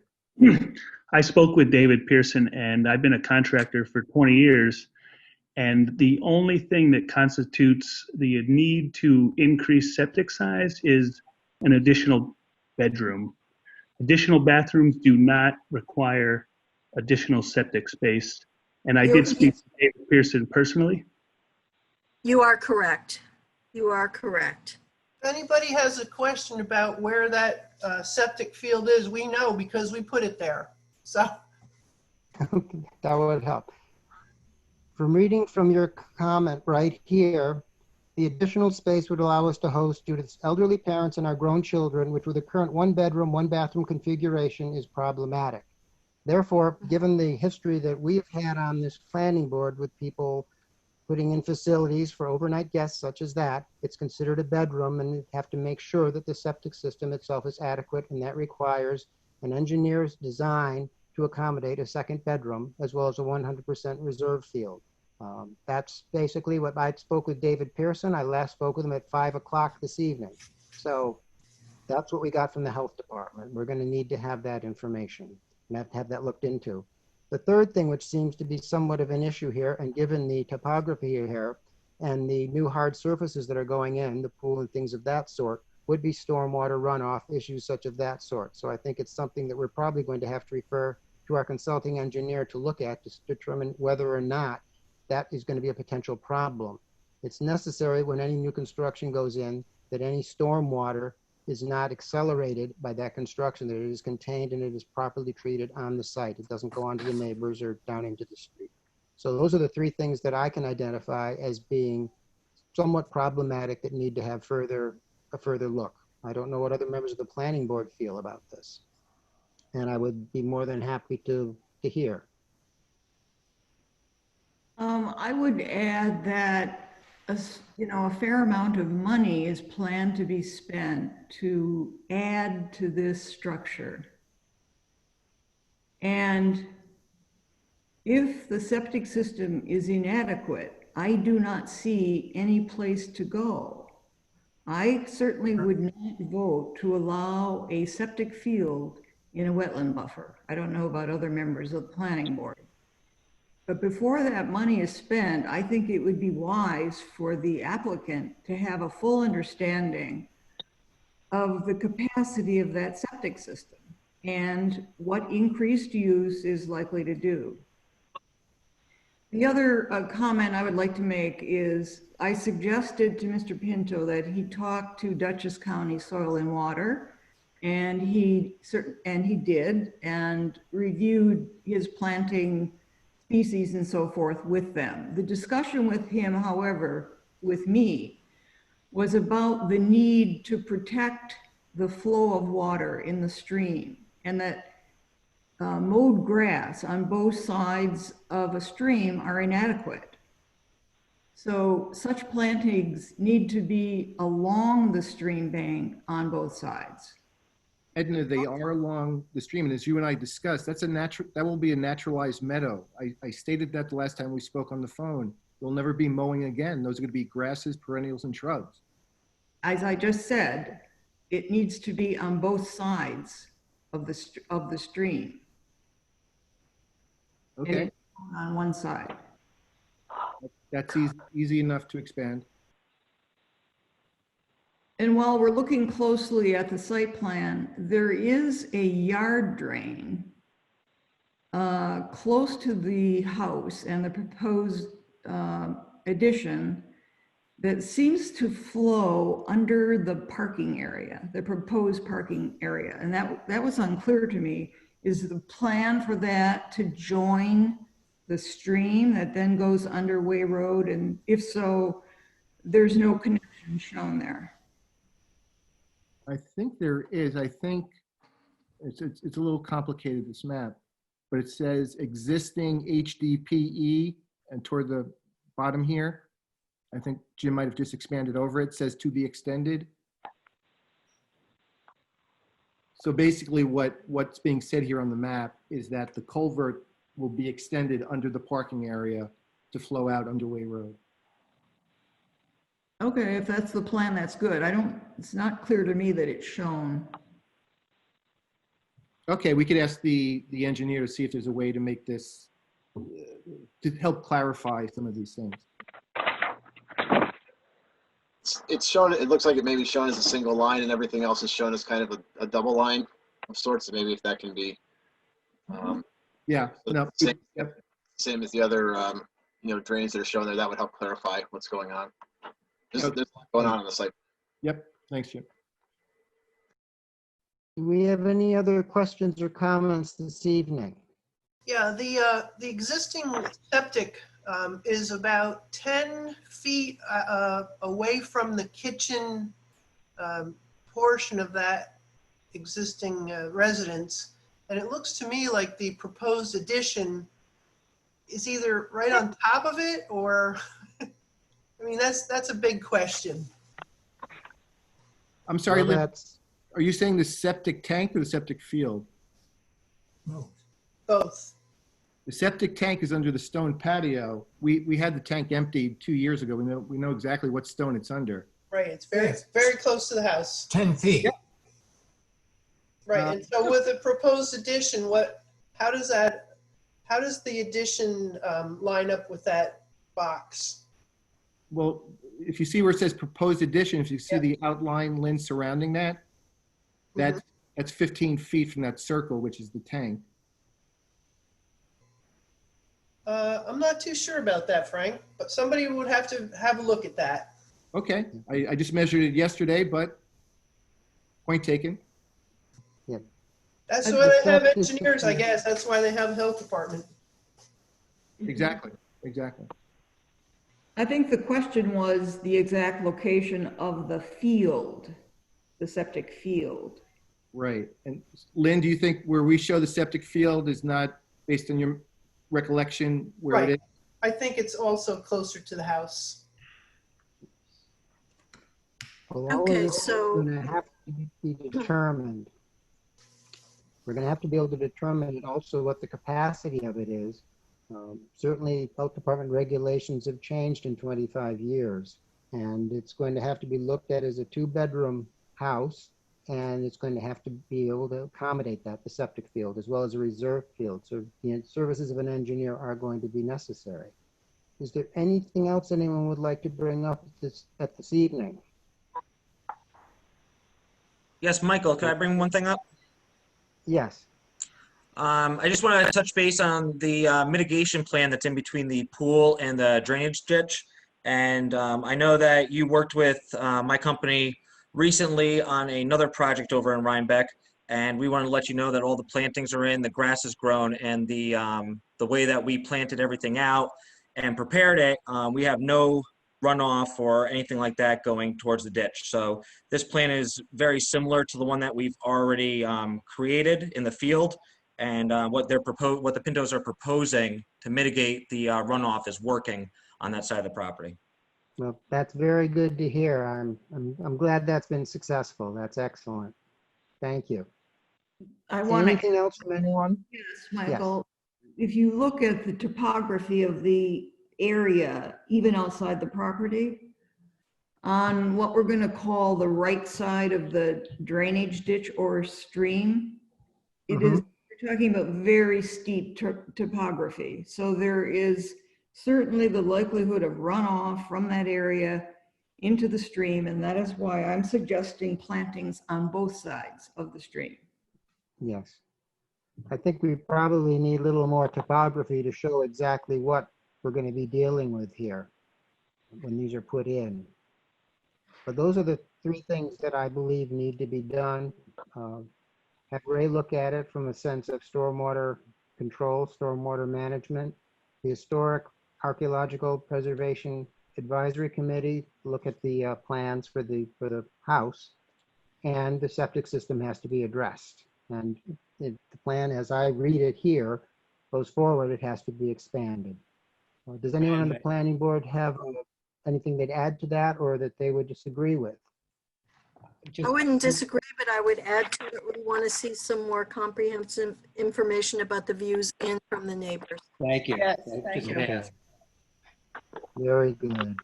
I spoke with David Pearson, and I've been a contractor for 20 years. And the only thing that constitutes the need to increase septic size is an additional bedroom. Additional bathrooms do not require additional septic space. And I did speak to David Pearson personally. You are correct. You are correct. If anybody has a question about where that septic field is, we know because we put it there. So that would help. From reading from your comment right here, the additional space would allow us to host Judith's elderly parents and our grown children, which with the current one-bedroom, one-bathroom configuration is problematic. Therefore, given the history that we've had on this planning board with people putting in facilities for overnight guests such as that, it's considered a bedroom, and you have to make sure that the septic system itself is adequate, and that requires an engineer's design to accommodate a second bedroom as well as a 100% reserve field. That's basically what I spoke with David Pearson. I last spoke with him at 5 o'clock this evening. So that's what we got from the health department. We're going to need to have that information and have that looked into. The third thing, which seems to be somewhat of an issue here, and given the topography here and the new hard surfaces that are going in, the pool and things of that sort, would be stormwater runoff issues such of that sort. So I think it's something that we're probably going to have to refer to our consulting engineer to look at to determine whether or not that is going to be a potential problem. It's necessary when any new construction goes in that any stormwater is not accelerated by that construction, that it is contained and it is properly treated on the site. It doesn't go onto the neighbors or down into the street. So those are the three things that I can identify as being somewhat problematic that need to have a further look. I don't know what other members of the planning board feel about this. And I would be more than happy to hear. I would add that a fair amount of money is planned to be spent to add to this structure. And if the septic system is inadequate, I do not see any place to go. I certainly would not vote to allow a septic field in a wetland buffer. I don't know about other members of the planning board. But before that money is spent, I think it would be wise for the applicant to have a full understanding of the capacity of that septic system and what increased use is likely to do. The other comment I would like to make is I suggested to Mr. Pinto that he talk to Dutchess County Soil and Water, and he did, and reviewed his planting species and so forth with them. The discussion with him, however, with me, was about the need to protect the flow of water in the stream, and that mowed grass on both sides of a stream are inadequate. So such plantings need to be along the stream bank on both sides. Edna, they are along the stream, and as you and I discussed, that will be a naturalized meadow. I stated that the last time we spoke on the phone. There'll never be mowing again. Those are going to be grasses, perennials, and shrubs. As I just said, it needs to be on both sides of the stream. Okay. On one side. That's easy enough to expand. And while we're looking closely at the site plan, there is a yard drain close to the house and the proposed addition that seems to flow under the parking area, the proposed parking area. And that was unclear to me. Is the plan for that to join the stream that then goes under Way Road? And if so, there's no connection shown there. I think there is. I think it's a little complicated, this map, but it says existing HDPE, and toward the bottom here, I think Jim might have just expanded over it, says to be extended. So basically what's being said here on the map is that the culvert will be extended under the parking area to flow out under Way Road. Okay, if that's the plan, that's good. It's not clear to me that it's shown. Okay, we could ask the engineer to see if there's a way to make this, to help clarify some of these things. It's shown, it looks like it may be shown as a single line and everything else is shown as kind of a double line of sorts. So maybe if that can be, yeah, no, same as the other, drains that are shown there, that would help clarify what's going on. There's a lot going on the site. Yep, thanks, Jim. Do we have any other questions or comments this evening? Yeah, the existing septic is about 10 feet away from the kitchen portion of that existing residence. And it looks to me like the proposed addition is either right on top of it or, I mean, that's a big question. I'm sorry, Well, are you saying the septic tank or the septic field? Both. The septic tank is under the stone patio. We had the tank emptied 2 years ago. We know exactly what stone it's under. Right, it's very close to the house. 10 feet. Yeah. Right, and so with the proposed addition, how does the addition line up with that box? Well, if you see where it says proposed addition, if you see the outline, Lynn, surrounding that, that's 15 feet from that circle, which is the tank. I'm not too sure about that, Frank, but somebody would have to have a look at that. Okay, I just measured it yesterday, but Point taken. Yeah. That's And why the they have septic engineers, I system- guess. That's why they have a health department. Exactly, exactly. I think the question was the exact location of the field, the septic field. Right. And Lynn, do you think where we show the septic field is not, based on your recollection, where it Right. is? I think it's also closer to the house. Well, all of Okay, this is so- going to have to be determined. We're going to have to be able to determine also what the capacity of it is. Certainly, health department regulations have changed in 25 years, and it's going to have to be looked at as a 2-bedroom house, and it's going to have to be able to accommodate that, the septic field, as well as a reserve field. So the services of an engineer are going to be necessary. Is there anything else anyone would like to bring up at this evening? Yes, Michael, can I bring one thing up? Yes. I just want to touch base on the mitigation plan that's in between the pool and the drainage ditch. And I know that you worked with my company recently on another project over in Rhinebeck, and we want to let you know that all the plantings are in, the grass is grown, and the way that we planted everything out and prepared it, we have no runoff or anything like that going towards the ditch. So this plan is very similar to the one that we've already created in the field, and what the Pintos are proposing to mitigate the runoff is working on that side of the property. Well, that's very good to hear. I'm glad that's been successful. That's excellent. Thank you. I want to. Anything else from anyone? Yes, Michael. If you look at the topography of the area, even outside the property, on what we're going to call the right side of the drainage ditch or stream, it is, we're talking about very steep topography. So there is certainly the likelihood of runoff from that area into the stream, and that is why I'm suggesting plantings on both sides of the stream. Yes. I think we probably need a little more topography to show exactly what we're going to be dealing with here when these are put in. But those are the 3 things that I believe need to be done. Have Ray look at it from a sense of stormwater control, stormwater management. The Historic Archaeological Preservation Advisory Committee look at the plans for the house, and the septic system has to be addressed. And the plan, as I read it here, goes forward, it has to be expanded. Does anyone on the planning board have anything they'd add to that, or that they would disagree with? I wouldn't disagree, but I would add to it, we want to see some more comprehensive information about the views in from the neighbors. Thank you. Yes, thank you. Okay. Very good.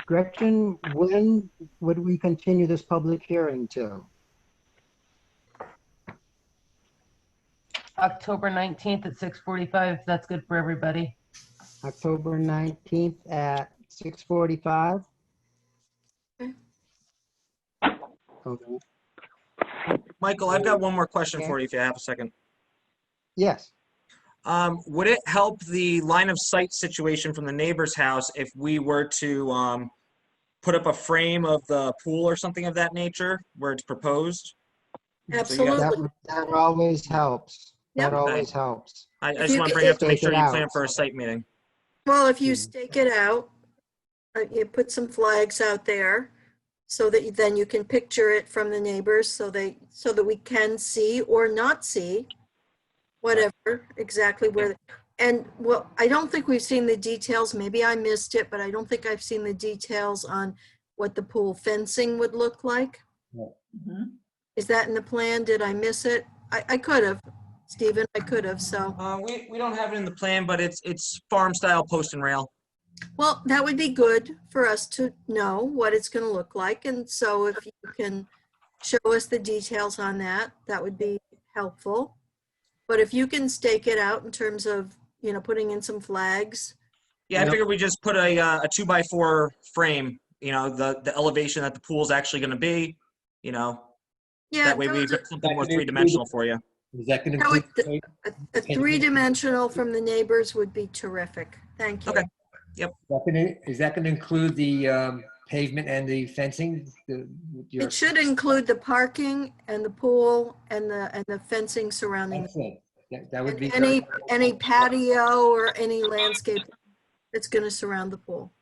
Gretchen, when would we continue this public hearing to? October 19th at 6:45, if that's good for everybody. October 19th at 6:45? Okay. Michael, I've got one more question for you if you have a second. Yes. Would it help the line of sight situation from the neighbor's house if we were to put up a frame of the pool or something of that nature where it's proposed? Absolutely. That always helps. Yep. That always helps. I If just you want to could- bring it up to make Stake sure it you out. plan for a site meeting. Well, if you stake it out, you put some flags out there so that then you can picture it from the neighbors so that we can see or not see whatever exactly where. And well, I don't think we've seen the details. Maybe I missed it, but I don't think I've seen the details on what the pool fencing would look like. Is that in the plan? Did I miss it? I could have, Stephen, I could have, so. We don't have it in the plan, but it's farm style post and rail. Well, that would be good for us to know what it's going to look like. And so if you can show us the details on that, that would be helpful. But if you can stake it out in terms of, putting in some flags. Yeah, I figured we just put a 2x4 frame, the elevation that the pool's actually going to be, Yeah, that way we've got something more 3-dimensional for you. Is that going to That include? a 3-dimensional from the neighbors would be terrific. Thank you. Okay. Yep. Is that going to include the pavement and the fencing? It should include the parking and the pool and the fencing surrounding. Excellent. That would be Any patio or any landscape that's going to surround the pool.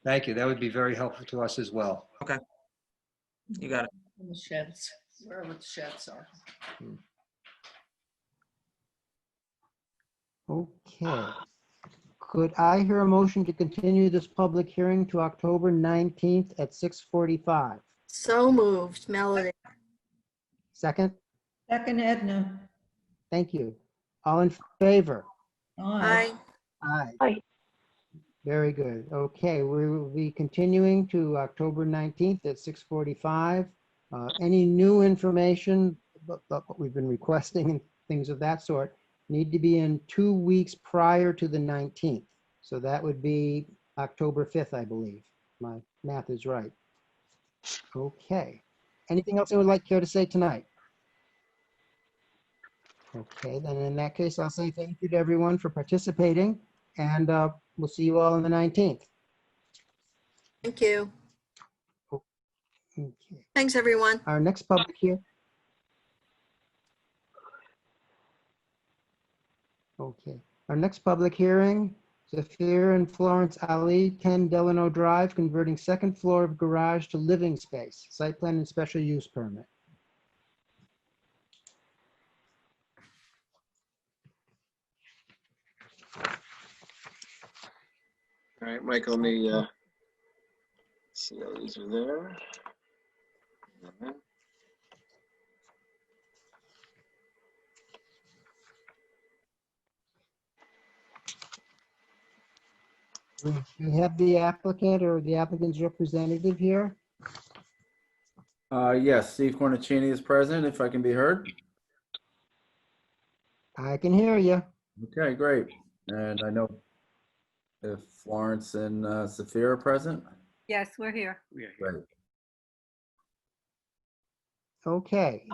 Thank you. That would be very helpful to us as well. Okay. You got it. In the sheds, wherever the sheds are. Okay. Could I hear a motion to continue this public hearing to October 19th at 6:45? So moved, Melody. Second? Second, Edna. Thank you. All in favor? Aye. Aye. Very good. Okay, we will be continuing to October 19th at 6:45. Any new information that we've been requesting and things of that sort need to be in 2 weeks prior to the 19th. So that would be October 5th, I believe. My math is right. Okay. Anything else I would care to say tonight? Okay, then in that case, I'll say thank you to everyone for participating, and we'll see you all on the 19th. Thank you. Okay. Thanks, everyone. Our next public hearing. Okay. Our next public hearing, Zafir and Florence Ali, 10 Delano Drive, converting second floor of garage to living space. Site plan and special use permit. All right, Michael, let me see how these are there. We have the applicant or the applicant's representative here. Yes, Steve Cornicini is present, if I can be heard. I can hear you. Okay, great. And I know if Florence and Zafir are present. Yes, we're here. Great. Okay.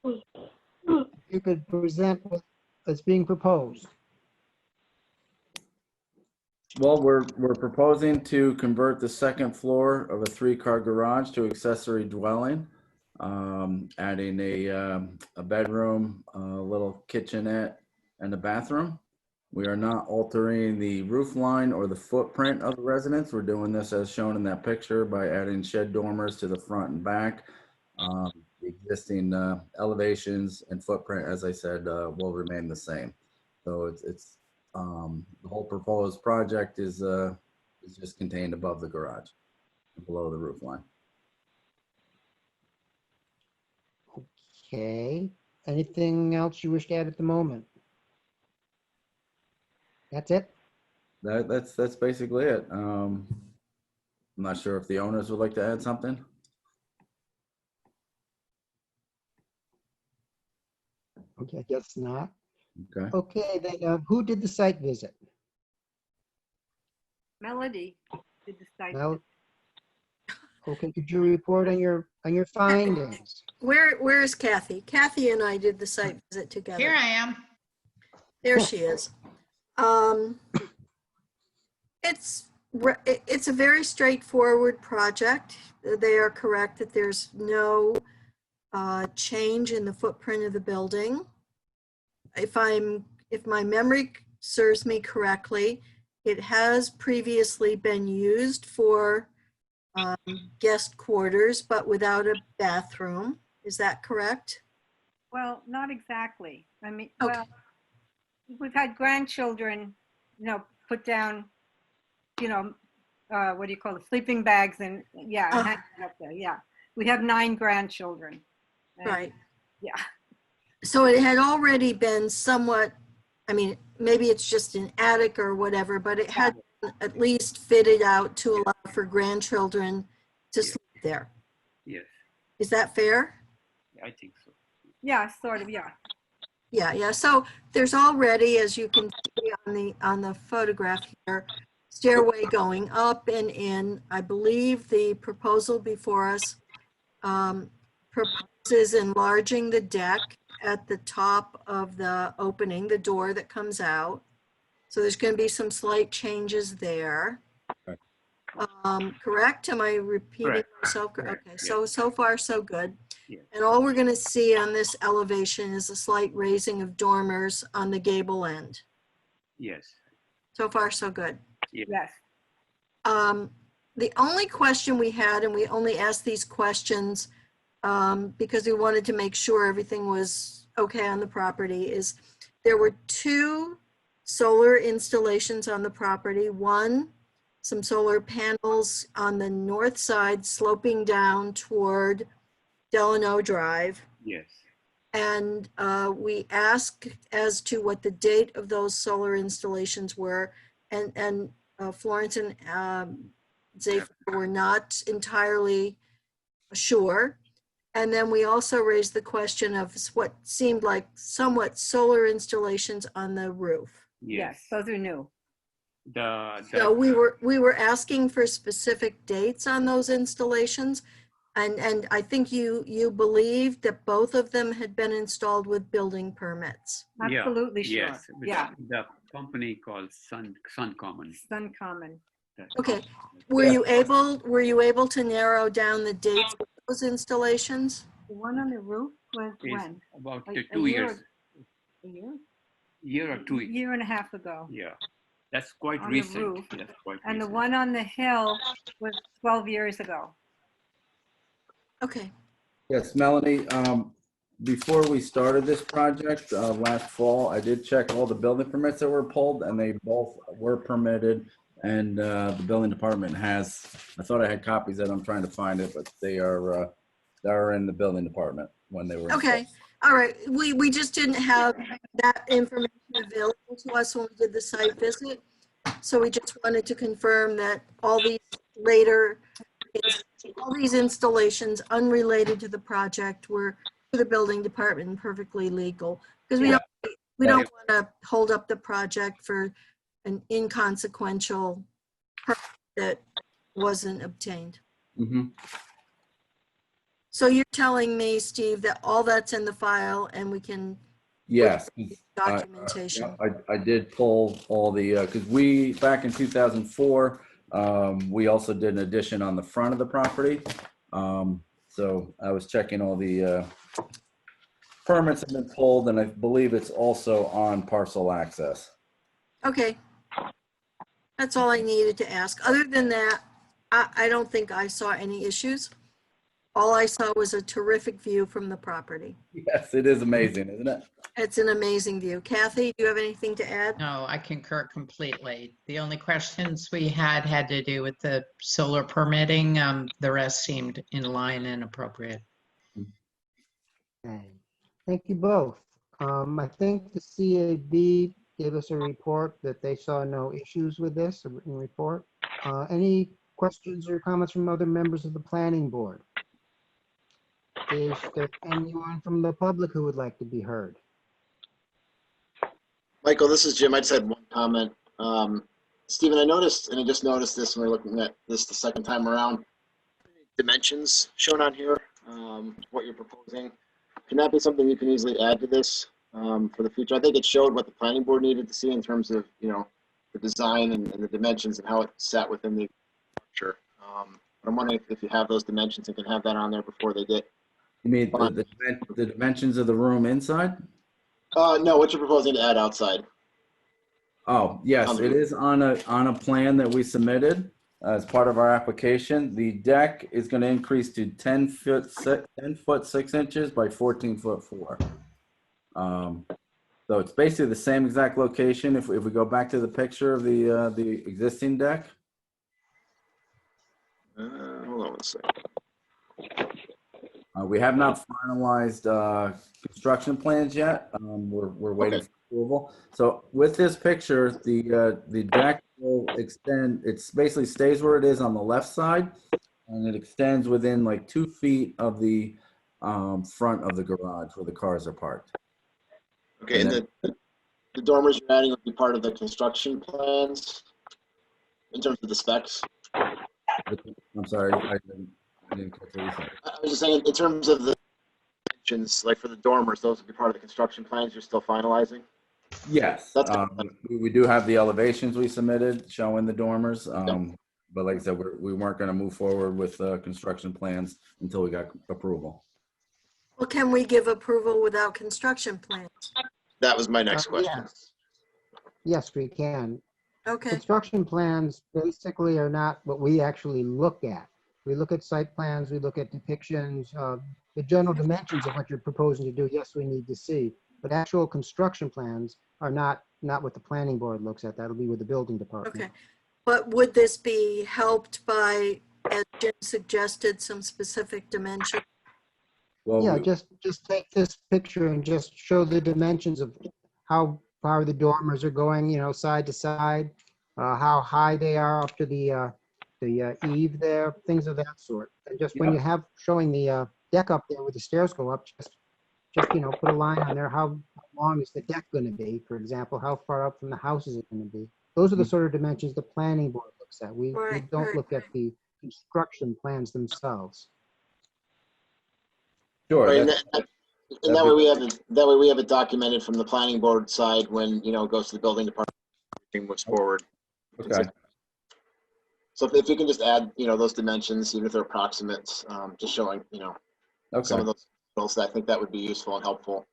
You could present what's being proposed. Well, we're proposing to convert the second floor of a 3-car garage to accessory dwelling, adding a bedroom, a little kitchenette, and a bathroom. We are not altering the roof line or the footprint of the residence. We're doing this as shown in that picture by adding shed dormers to the front and back. The existing elevations and footprint, as I said, will remain the same. So it's the whole proposed project is just contained above the garage, below the roof line. Okay. Anything else you wish to add at the moment? That's it? That's basically it. I'm not sure if the owners would like to add something. Okay, I guess not. Okay. Okay, then who did the site visit? Melody did the site. Well, okay, could you report on your findings? Where is Kathy? Kathy and I did the site visit together. Here I am. There she is. It's a very straightforward project. They are correct that there's no change in the footprint of the building. If my memory serves me correctly, it has previously been used for guest quarters, but without a bathroom. Is that correct? Well, not exactly. I mean, Okay. well, we've had grandchildren, put down, what do you call it, sleeping bags and hang it up there. Yeah, we have 9 grandchildren. And, Right. Yeah. So it had already been somewhat, I mean, maybe it's just an attic or whatever, but it had been at least fitted out to allow for grandchildren to sleep there. Yes, Is that fair? I think so. Yeah, sort of. Yeah. Yeah. So there's already, as you can see on the photograph here, stairway going up and in. I believe the proposal before us proposes enlarging the deck at the top of the opening, the door that comes out. So there's going to be some slight changes there. Okay. Correct? Am I repeating Correct. myself? Correct. Okay, Yes. so far so good. Yes. And all we're going to see on this elevation is a slight raising of dormers on the gable end. Yes. So far so good. Yes. The only question we had, and we only asked these questions because we wanted to make sure everything was okay on the property, is there were 2 solar installations on the property. One, some solar panels on the north side sloping down toward Delano Drive. Yes. And we asked as to what the date of those solar installations were, and Florence and Zephyr were not entirely sure. And then we also raised the question of what seemed like somewhat solar installations on the roof. Yes, those are new. So we were asking for specific dates on those installations. And I think you believed that both of them had been installed with building permits. Absolutely sure. Yes. With Yeah. The company called Suncommon. Suncommon. Okay. Were you able to narrow down the dates of those installations? The one on the roof was Is when? about A 2 year years. A year? Year or 2 A years. year and a half ago. Yeah. That's quite On the recent. roof. That's quite And the recent. one on the hill was 12 years ago. Okay. Yes, Melanie, before we started this project last fall, I did check all the building permits that were pulled, and they both were permitted. And the building department has, I thought I had copies that I'm trying to find it, but they're in the building department when they were. Okay. All right. We just didn't have that information available to us when we did the site visit. So we just wanted to confirm that all these installations unrelated to the project were to the building department and perfectly legal. Because we don't want to hold up the project for an inconsequential permit that wasn't obtained. Mm-hmm. So you're telling me, Steve, that all that's in the file and we can Yes. documentation. I did pull all the, because we, back in 2004, we also did an addition on the front of the property. So I was checking all the permits have been pulled, and I believe it's also on parcel access. Okay. That's all I needed to ask. Other than that, I don't think I saw any issues. All I saw was a terrific view from the property. Yes, it is amazing, isn't it? It's an amazing view. Kathy, do you have anything to add? No, I concur completely. The only questions we had to do with the solar permitting. The rest seemed in line and appropriate. Okay. Thank you both. I think the CAB gave us a report that they saw no issues with this, a written report. Any questions or comments from other members of the planning board? Is there anyone from the public who would like to be heard? Michael, this is Jim. I just had one comment. Stephen, I noticed, and I just noticed this when we were looking at this the second time around, dimensions shown on here, what you're proposing. Can that be something you can easily add to this for the future? I think it showed what the planning board needed to see in terms of, the design and the dimensions and how it sat within the structure. But I'm wondering if you have those dimensions and can have that on there before they get. You mean the dimensions of the room inside? No, what you're proposing to add outside. Oh, yes, it is on a plan that we submitted as part of our application. The deck is going to increase to 10 foot 6 inches by 14 foot 4. So it's basically the same exact location. If we go back to the picture of the existing deck. Hold on one second. We have not finalized construction plans yet. We're waiting for approval. So with this picture, the deck will extend. It's basically stays where it is on the left side, and it extends within like 2 feet of the front of the garage where the cars are parked. Okay, and the dormers you're adding will be part of the construction plans in terms of the specs? I'm sorry, I didn't catch what you said. I was just saying, in terms of the dimensions, like for the dormers, those will be part of the construction plans you're still finalizing? Yes, we do have the elevations we submitted showing the dormers. But like I said, we weren't going to move forward with construction plans until we got approval. Well, can we give approval without construction plans? That was my next question. Yes. Yes, we can. Okay, Construction plans basically are not what we actually look at. We look at site plans, we look at depictions of the general dimensions of what you're proposing to do. Yes, we need to see, but actual construction plans are not what the planning board looks at. That'll be with the building department. okay. But would this be helped by, as Jim suggested, some specific dimension? Well, Yeah, just take this picture and just show the dimensions of how far the dormers are going, you know, side to side, how high they are up to the eave there, things of that sort. And just when you have showing the deck up there where the stairs go up, just you know, put a line on there. How long is the deck going to be, for example? How far up from the house is it going to be? Those are the sort of dimensions the planning board looks at. We don't look at the construction plans themselves. Sure. Right, and that way we have it documented from the planning board side when, you know, it goes to the building department, everything moves forward. Okay. So if you can just add, you know, those dimensions, even if they're approximates, just showing, you know, some of those details, I think that would be useful and helpful.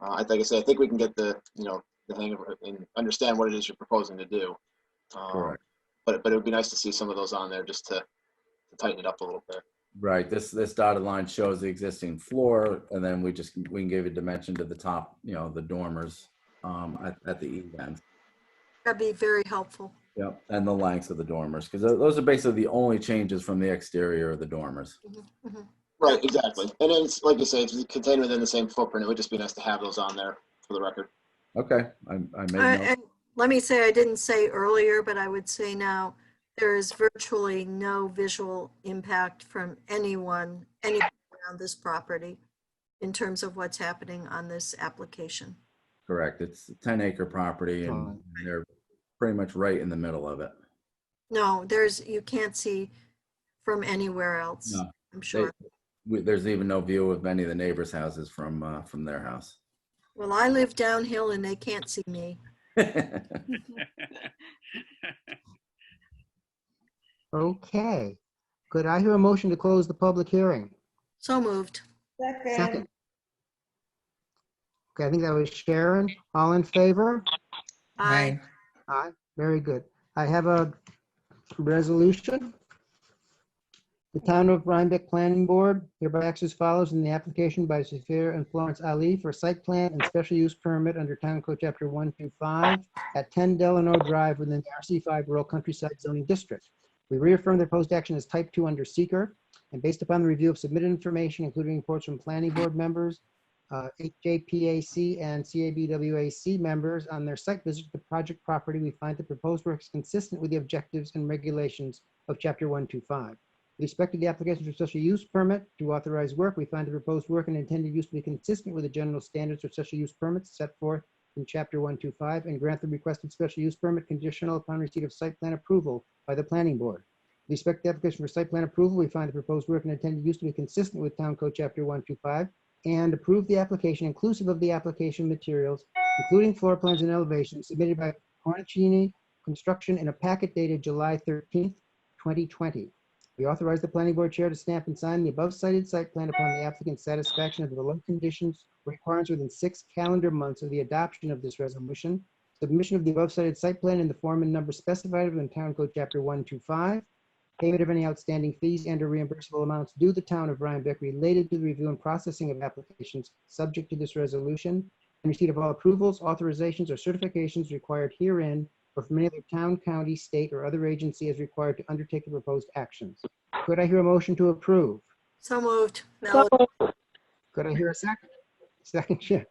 Like I say, I think we can get the, you know, the hang of it and understand what it is you're proposing to do. Correct. But it would be nice to see some of those on there just to tighten it up a little bit. Right. This dotted line shows the existing floor, and then we can give a dimension to the top, you know, the dormers at the eave end. That'd be very helpful. Yep, and the lengths of the dormers, because those are basically the only changes from the exterior of the dormers. Right, exactly. And then it's like you say, it's contained within the same footprint. It would just be nice to have those on there for the record. Okay, I made note. And let me say, I didn't say earlier, but I would say now, there is virtually no visual impact from anyone around this property in terms of what's happening on this application. Correct. It's a 10-acre property, and they're pretty much right in the middle of it. No, you can't see from anywhere else, No. I'm sure. There's even no view of any of the neighbors' houses from their house. Well, I live downhill and they can't see me. Okay. Could I hear a motion to close the public hearing? So moved. Second. Okay, I think that was Sharon. All in favor? Aye. Aye. Very good. I have a resolution. The Town of Rhinebeck Planning Board hereby acts as follows in the application by Safir and Florence Ali for site plan and special use permit under Town Code Chapter 125 at 10 Delano Drive within the RC5 Rural Countryside Zoning District. We reaffirm the proposed action as type 2 under seeker, and based upon the review of submitted information, including reports from planning board members, HJPAC and CABWAC members on their site visit to the project property, we find the proposed work is consistent with the objectives and regulations of Chapter 125. With respect to the application for special use permit to authorize work, we find the proposed work and intended use to be consistent with the general standards for special use permits set forth in Chapter 125 and grant the requested special use permit conditional upon receipt of site plan approval by the planning board. With respect to the application for site plan approval, we find the proposed work and intended use to be consistent with Town Code Chapter 125 and approve the application inclusive of the application materials, including floor plans and elevations submitted by Cornicini Construction in a packet dated July 13th, 2020. We authorize the planning board chair to stamp and sign the above cited site plan upon the applicant's satisfaction of the below conditions requirements within 6 calendar months of the adoption of this resolution. Submission of the above cited site plan in the form and number specified in Town Code Chapter 125. Payment of any outstanding fees and or reimbursable amounts due the town of Rhinebeck related to the review and processing of applications subject to this resolution, and receipt of all approvals, authorizations, or certifications required herein or from any other town, county, state, or other agency as required to undertake the proposed actions. Could I hear a motion to approve? So moved. Melody. Could I hear a second? Second, yeah.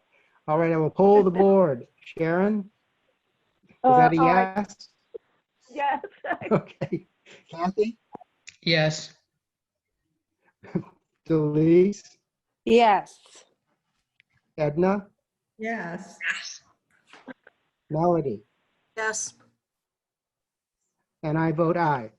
All right, I will poll the board. Sharon? Is that a yes? Yes. Okay. Kathy? Yes. Delise? Yes. Edna? Yes. Melody? Yes. And I vote aye.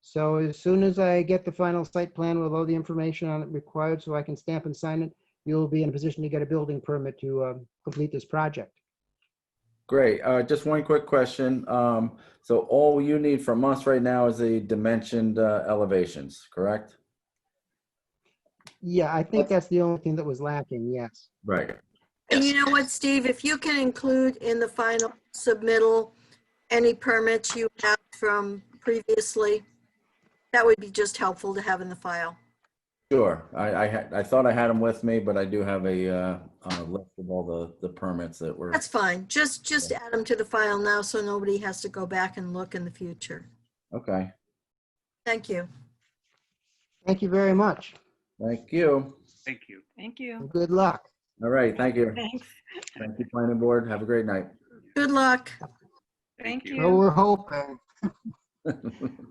So as soon as I get the final site plan with all the information on it required so I can stamp and sign it, you'll be in a position to get a building permit to complete this project. Great. Just one quick question. So all you need from us right now is the dimensioned elevations, correct? Yeah, I think that's the only thing that was lacking, yes. Right. And you know what, Steve, if you can include in the final submittal any permits you have from previously, that would be just helpful to have in the file. Sure. I thought I had them with me, but I do have a list of all the permits that were. That's fine. Just add them to the file now so nobody has to go back and look in the future. Okay. Thank you. Thank you very much. Thank you. Thank you. Thank you. Good luck. All right. Thank you. Thanks. Thank you, planning board. Have a great night. Good luck. Thank So you. we're hoping.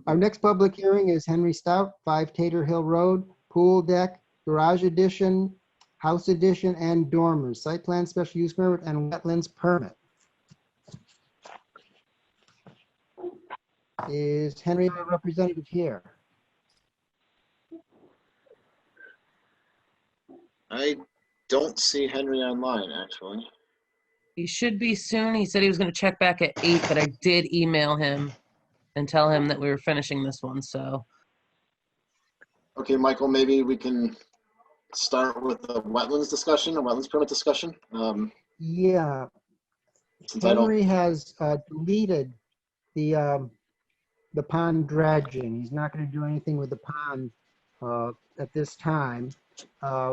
Our next public hearing is Henry Stout, 5 Tater Hill Road, pool deck, garage addition, house addition, and dormers, site plan, special use permit, and wetlands permit. Is Henry our representative here? I don't see Henry online, actually. He should be soon. He said he was going to check back at 8, but I did email him and tell him that we were finishing this one. So Okay, Michael, maybe we can start with the wetlands discussion, a wetlands permit discussion. Yeah, Since I don't, Henry has deleted the pond dredging. He's not going to do anything with the pond at this time,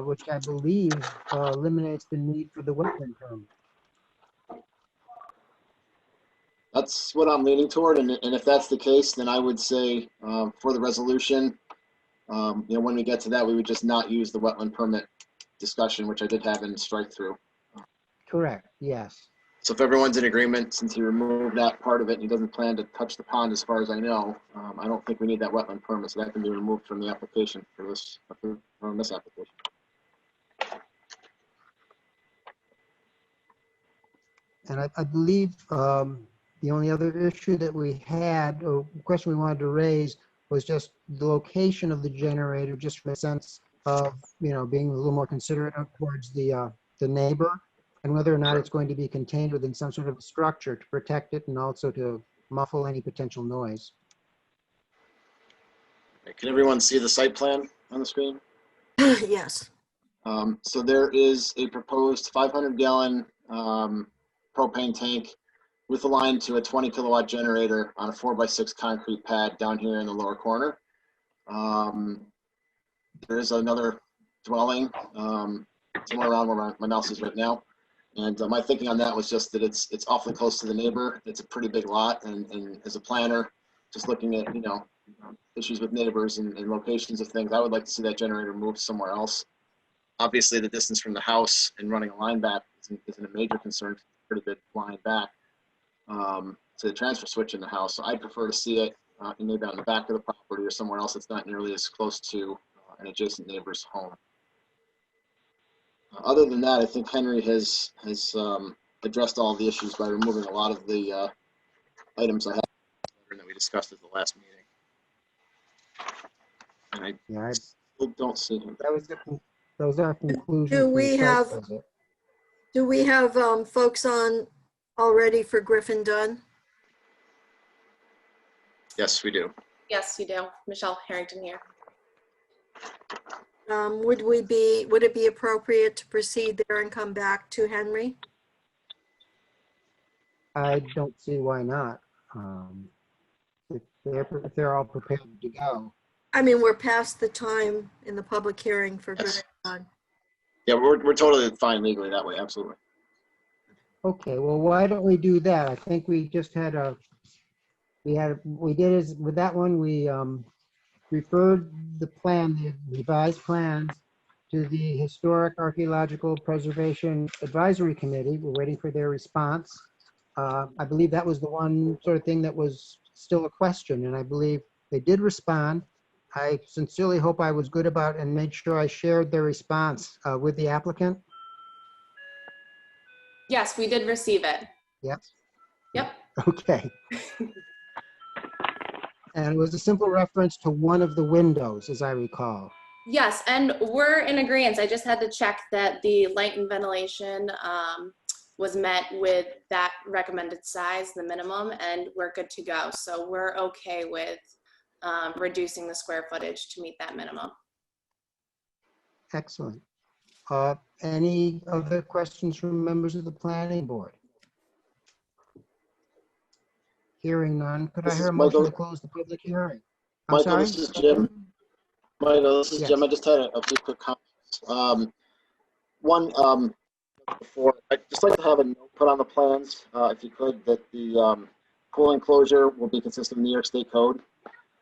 which I believe eliminates the need for the wetland permit. that's what I'm leaning toward, and if that's the case, then I would say for the resolution, when we get to that, we would just not use the wetland permit discussion, which I did have in strike through. Correct, yes. So if everyone's in agreement, since he removed that part of it, and he doesn't plan to touch the pond as far as I know, I don't think we need that wetland permit, so that can be removed from the application for this application. And I believe the only other issue that we had, or question we wanted to raise, was just the location of the generator, just from a sense of, being a little more considerate towards the neighbor, and whether or not it's going to be contained within some sort of structure to protect it and also to muffle any potential noise. Can everyone see the site plan on the screen? Yes. So there is a proposed 500-gallon propane tank with a line to a 20 kilowatt generator on a 4x6 concrete pad down here in the lower corner. There is another dwelling somewhere around where my mouse is right now. And my thinking on that was just that it's awfully close to the neighbor. It's a pretty big lot, and as a planner, just looking at issues with neighbors and locations of things, I would like to see that generator moved somewhere else. Obviously, the distance from the house and running a line back isn't a major concern. It's a pretty big line back to the transfer switch in the house. So I'd prefer to see it maybe on the back of the property or somewhere else that's not nearly as close to an adjacent neighbor's home. Other than that, I think Henry has addressed all the issues by removing a lot of the items I had that we discussed at the last meeting. And I still don't see him. Those are conclusions. Do we have folks on already for Griffin Dunn? Yes, we do. Yes, you do. Michelle Harrington here. Would it be appropriate to proceed there and come back to Henry? I don't see why not. If they're all prepared to go. I mean, we're past the time in the public hearing for Griffin Dunn. Yeah, we're totally fine legally that way. Absolutely. Okay, well, why don't we do that? I think we just had we did with that one, we referred the revised plans to the Historic Archaeological Preservation Advisory Committee. We're waiting for their response. I believe that was the one sort of thing that was still a question, and I believe they did respond. I sincerely hope I was good about and made sure I shared their response with the applicant. Yes, we did receive it. Yep. Yep. Okay. And it was a simple reference to one of the windows, as I recall. Yes, and we're in agreement. I just had to check that the light and ventilation was met with that recommended size, the minimum, and we're good to go. So we're okay with reducing the square footage to meet that minimum. Excellent. Any other questions from members of the planning board? Hearing none, could I This hear is a motion to Michael. close the public hearing? I'm Michael, sorry? this is Jim. Michael, this is Yes. Jim. I just had a few quick comments. One, before, I'd just like to have a note put on the plans, if you could, that the pool enclosure will be consistent with New York State Code.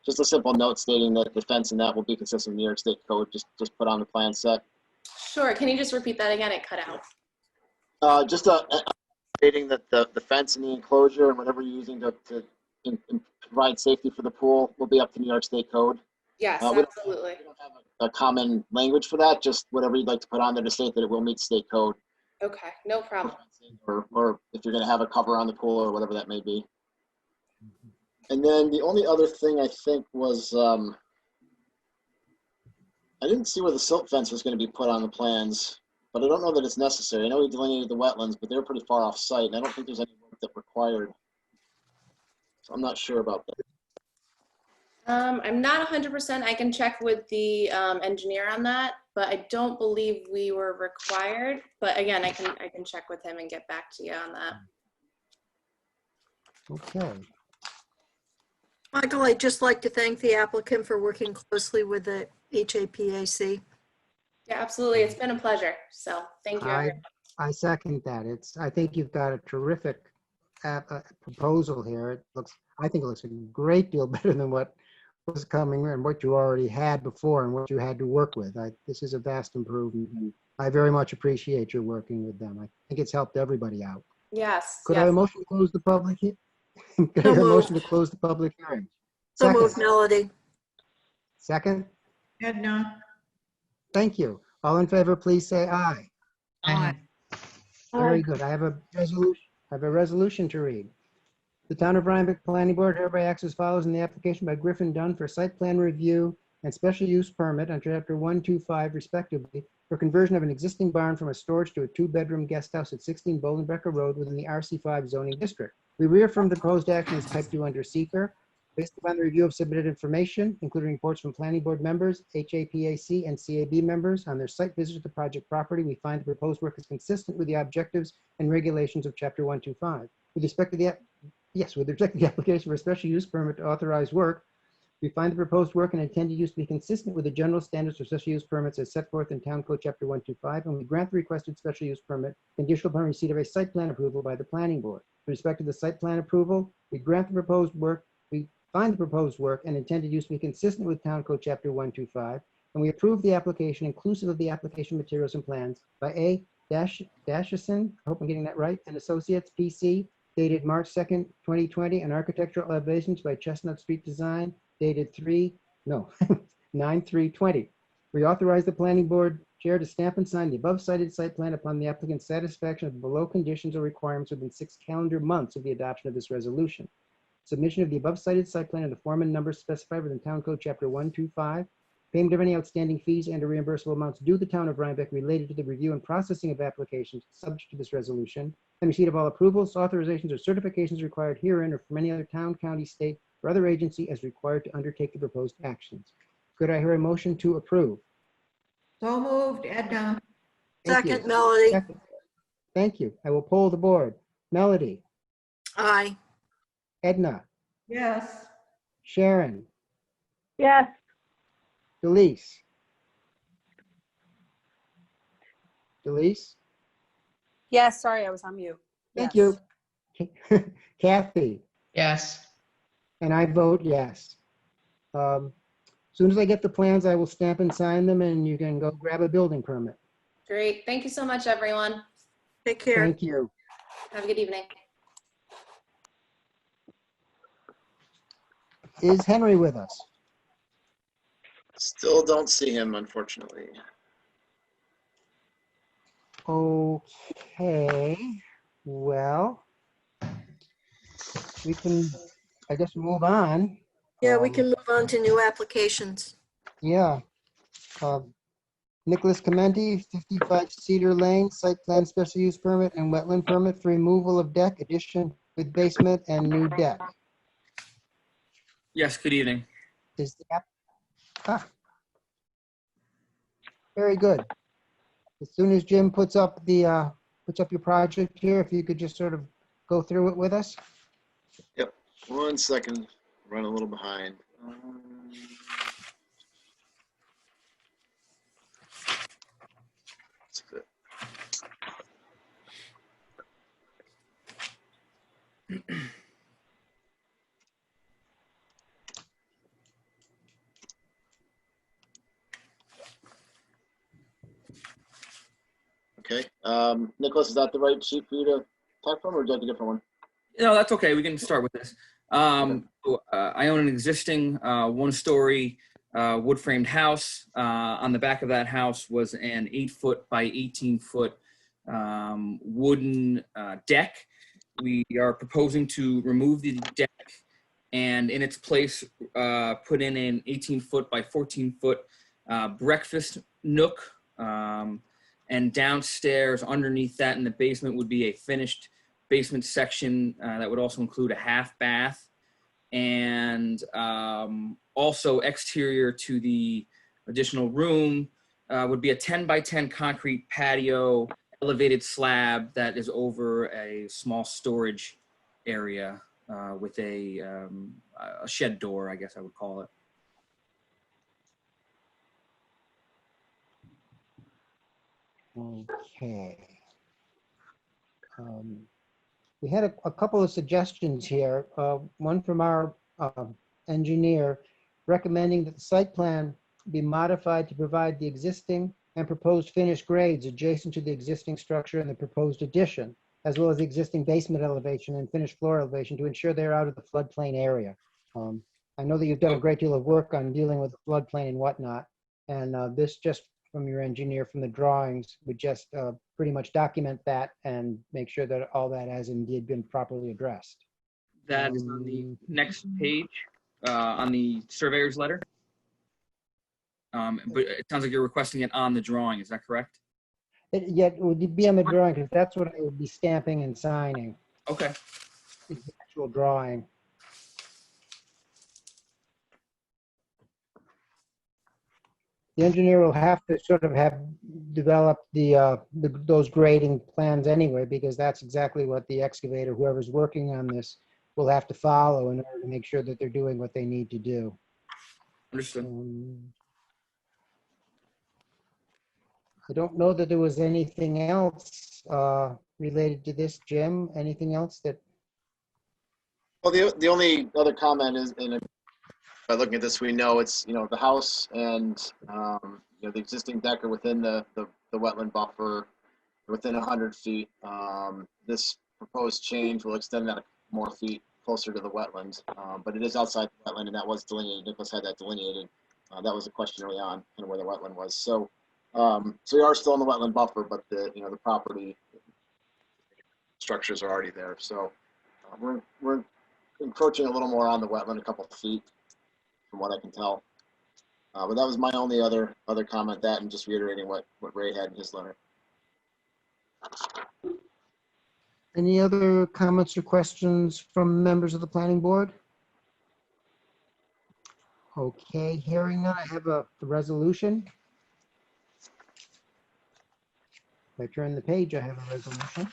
Just a simple note stating that the fence and that will be consistent with New York State Code. Just put on the plan set. Sure, can you just repeat that again? It cut out. Just stating that the fence and the enclosure and whatever you're using to provide safety for the pool will be up to New York State Code. Yes, We absolutely. don't have a common language for that, just whatever you'd like to put on there to state that it will meet state code. Okay, no problem. Or if you're going to have a cover on the pool or whatever that may be. And then the only other thing I think was, I didn't see where the silt fence was going to be put on the plans, but I don't know that it's necessary. I know we delineated the wetlands, but they're pretty far off site, and I don't think there's any work that required. So I'm not sure about that. I'm not 100%. I can check with the engineer on that, but I don't believe we were required. But again, I can check with him and get back to you on that. Okay. Michael, I'd just like to thank the applicant for working closely with the HAPAC. Yeah, absolutely. It's been a pleasure. So thank you. Everyone. I second that. I think you've got a terrific proposal here. I think it looks a great deal better than what was coming and what you already had before and what you had to work with. This is a vast improvement, and I very much appreciate your working with them. I think it's helped everybody out. Yes. Could I yes. have a motion to close the public hearing? Could I have a motion to close the public hearing? So Second. moved, Melody. Second? Edna? Thank you. All in favor, please say aye. Aye. Very good. I have a resolution to read. The Town of Rhinebeck Planning Board hereby acts as follows in the application by Griffin Dunn for site plan review and special use permit on chapter 125 respectively for conversion of an existing barn from a storage to a 2-bedroom guest house at 16 Bolenbecker Road within the RC5 zoning district. We reaffirm the proposed action as type 2 under seeker. Based upon the review of submitted information, including reports from planning board members, HAPAC, and CAB members on their site visit to the project property, we find the proposed work is consistent with the objectives and regulations of chapter 125. With respect to the application for a special use permit to authorize work, we find the proposed work and intended use to be consistent with the general standards for special use permits as set forth in Town Code Chapter 125, and we grant the requested special use permit conditional upon receipt of a site plan approval by the planning board. With respect to the site plan approval, we grant the proposed work, we find the proposed work and intended use to be consistent with Town Code Chapter 125, and we approve the application inclusive of the application materials and plans by A. Dashison, I hope I'm getting that right, and Associates, PC, dated March 2nd, 2020, and architectural elevations by Chestnut Street Design, dated 9/3/20. We authorize the planning board chair to stamp and sign the above cited site plan upon the applicant's satisfaction of the below conditions or requirements within 6 calendar months of the adoption of this resolution. Submission of the above cited site plan in the form and numbers specified within Town Code Chapter 125. Payment of any outstanding fees and or reimbursable amounts due the Town of Rhinebeck related to the review and processing of applications subject to this resolution, and receipt of all approvals, authorizations, or certifications required herein or from any other town, county, state, or other agency as required to undertake the proposed actions. Could I hear a motion to approve? So moved, Edna. Thank you. Second, Melody. Second. Thank you. I will poll the board. Melody, Aye. Edna, Yes. Sharon, Yes. Delise. Delise? Yes, sorry, I was on mute. Thank Yes. you. Kathy? Yes. And I vote yes. As soon as I get the plans, I will stamp and sign them, and you can go grab a building permit. Great. Thank you so much, everyone. Take care. Thank you. Have a good evening. Is Henry with us? Still don't see him, unfortunately. Okay, well, we can, I guess, move on. Yeah, we can move on to new applications. Yeah. Nicholas Clementi, 55 Cedar Lane, site plan special use permit and wetland permit for removal of deck, addition with basement and new deck. Yes, good evening. Is the app? Ah. Very good. As soon as Jim puts up your project here, if you could just sort of go through it with us. Yep. 1 second. Run a little behind. That's good. Okay. Nicholas, is that the right sheet for you to talk from, or would you like a different one? No, that's okay. We can start with this. I own an existing one-story wood-framed house. On the back of that house was an 8-foot by 18-foot wooden deck. We are proposing to remove the deck and in its place put in an 18-foot by 14-foot breakfast nook. And downstairs underneath that in the basement would be a finished basement section that would also include a half bath. And also exterior to the additional room would be a 10 by 10 concrete patio elevated slab that is over a small storage area with a shed door, I guess I would call it. Okay. We had a couple of suggestions here. One from our engineer recommending that the site plan be modified to provide the existing and proposed finished grades adjacent to the existing structure and the proposed addition, as well as the existing basement elevation and finished floor elevation to ensure they're out of the floodplain area. I know that you've done a great deal of work on dealing with the floodplain and whatnot, and this just from your engineer from the drawings would just pretty much document that and make sure that all that has indeed been properly addressed. That is on the next page on the surveyor's letter. But it sounds like you're requesting it on the drawing. Is that correct? Yet it would be on the drawing because that's what I would be stamping and signing. Okay. The actual drawing. The engineer will have to sort of have developed those grading plans anyway, because that's exactly what the excavator, whoever's working on this, will have to follow in order to make sure that they're doing what they need to do. Understood. I don't know that there was anything else related to this, Jim. Anything else that? Well, the only other comment is, by looking at this, we know it's, the house and, the existing deck are within the wetland buffer, within 100 feet. This proposed change will extend that more feet closer to the wetland, but it is outside the wetland, and that was delineated. Nicholas had that delineated. That was a question early on, kind of where the wetland was. So we are still in the wetland buffer, but the property structures are already there. So we're encroaching a little more on the wetland, a couple of feet, from what I can tell. But that was my only other comment, that and just reiterating what Ray had in his letter. Any other comments or questions from members of the planning board? Okay, hearing none, I have a resolution. If I turn the page, I have a resolution.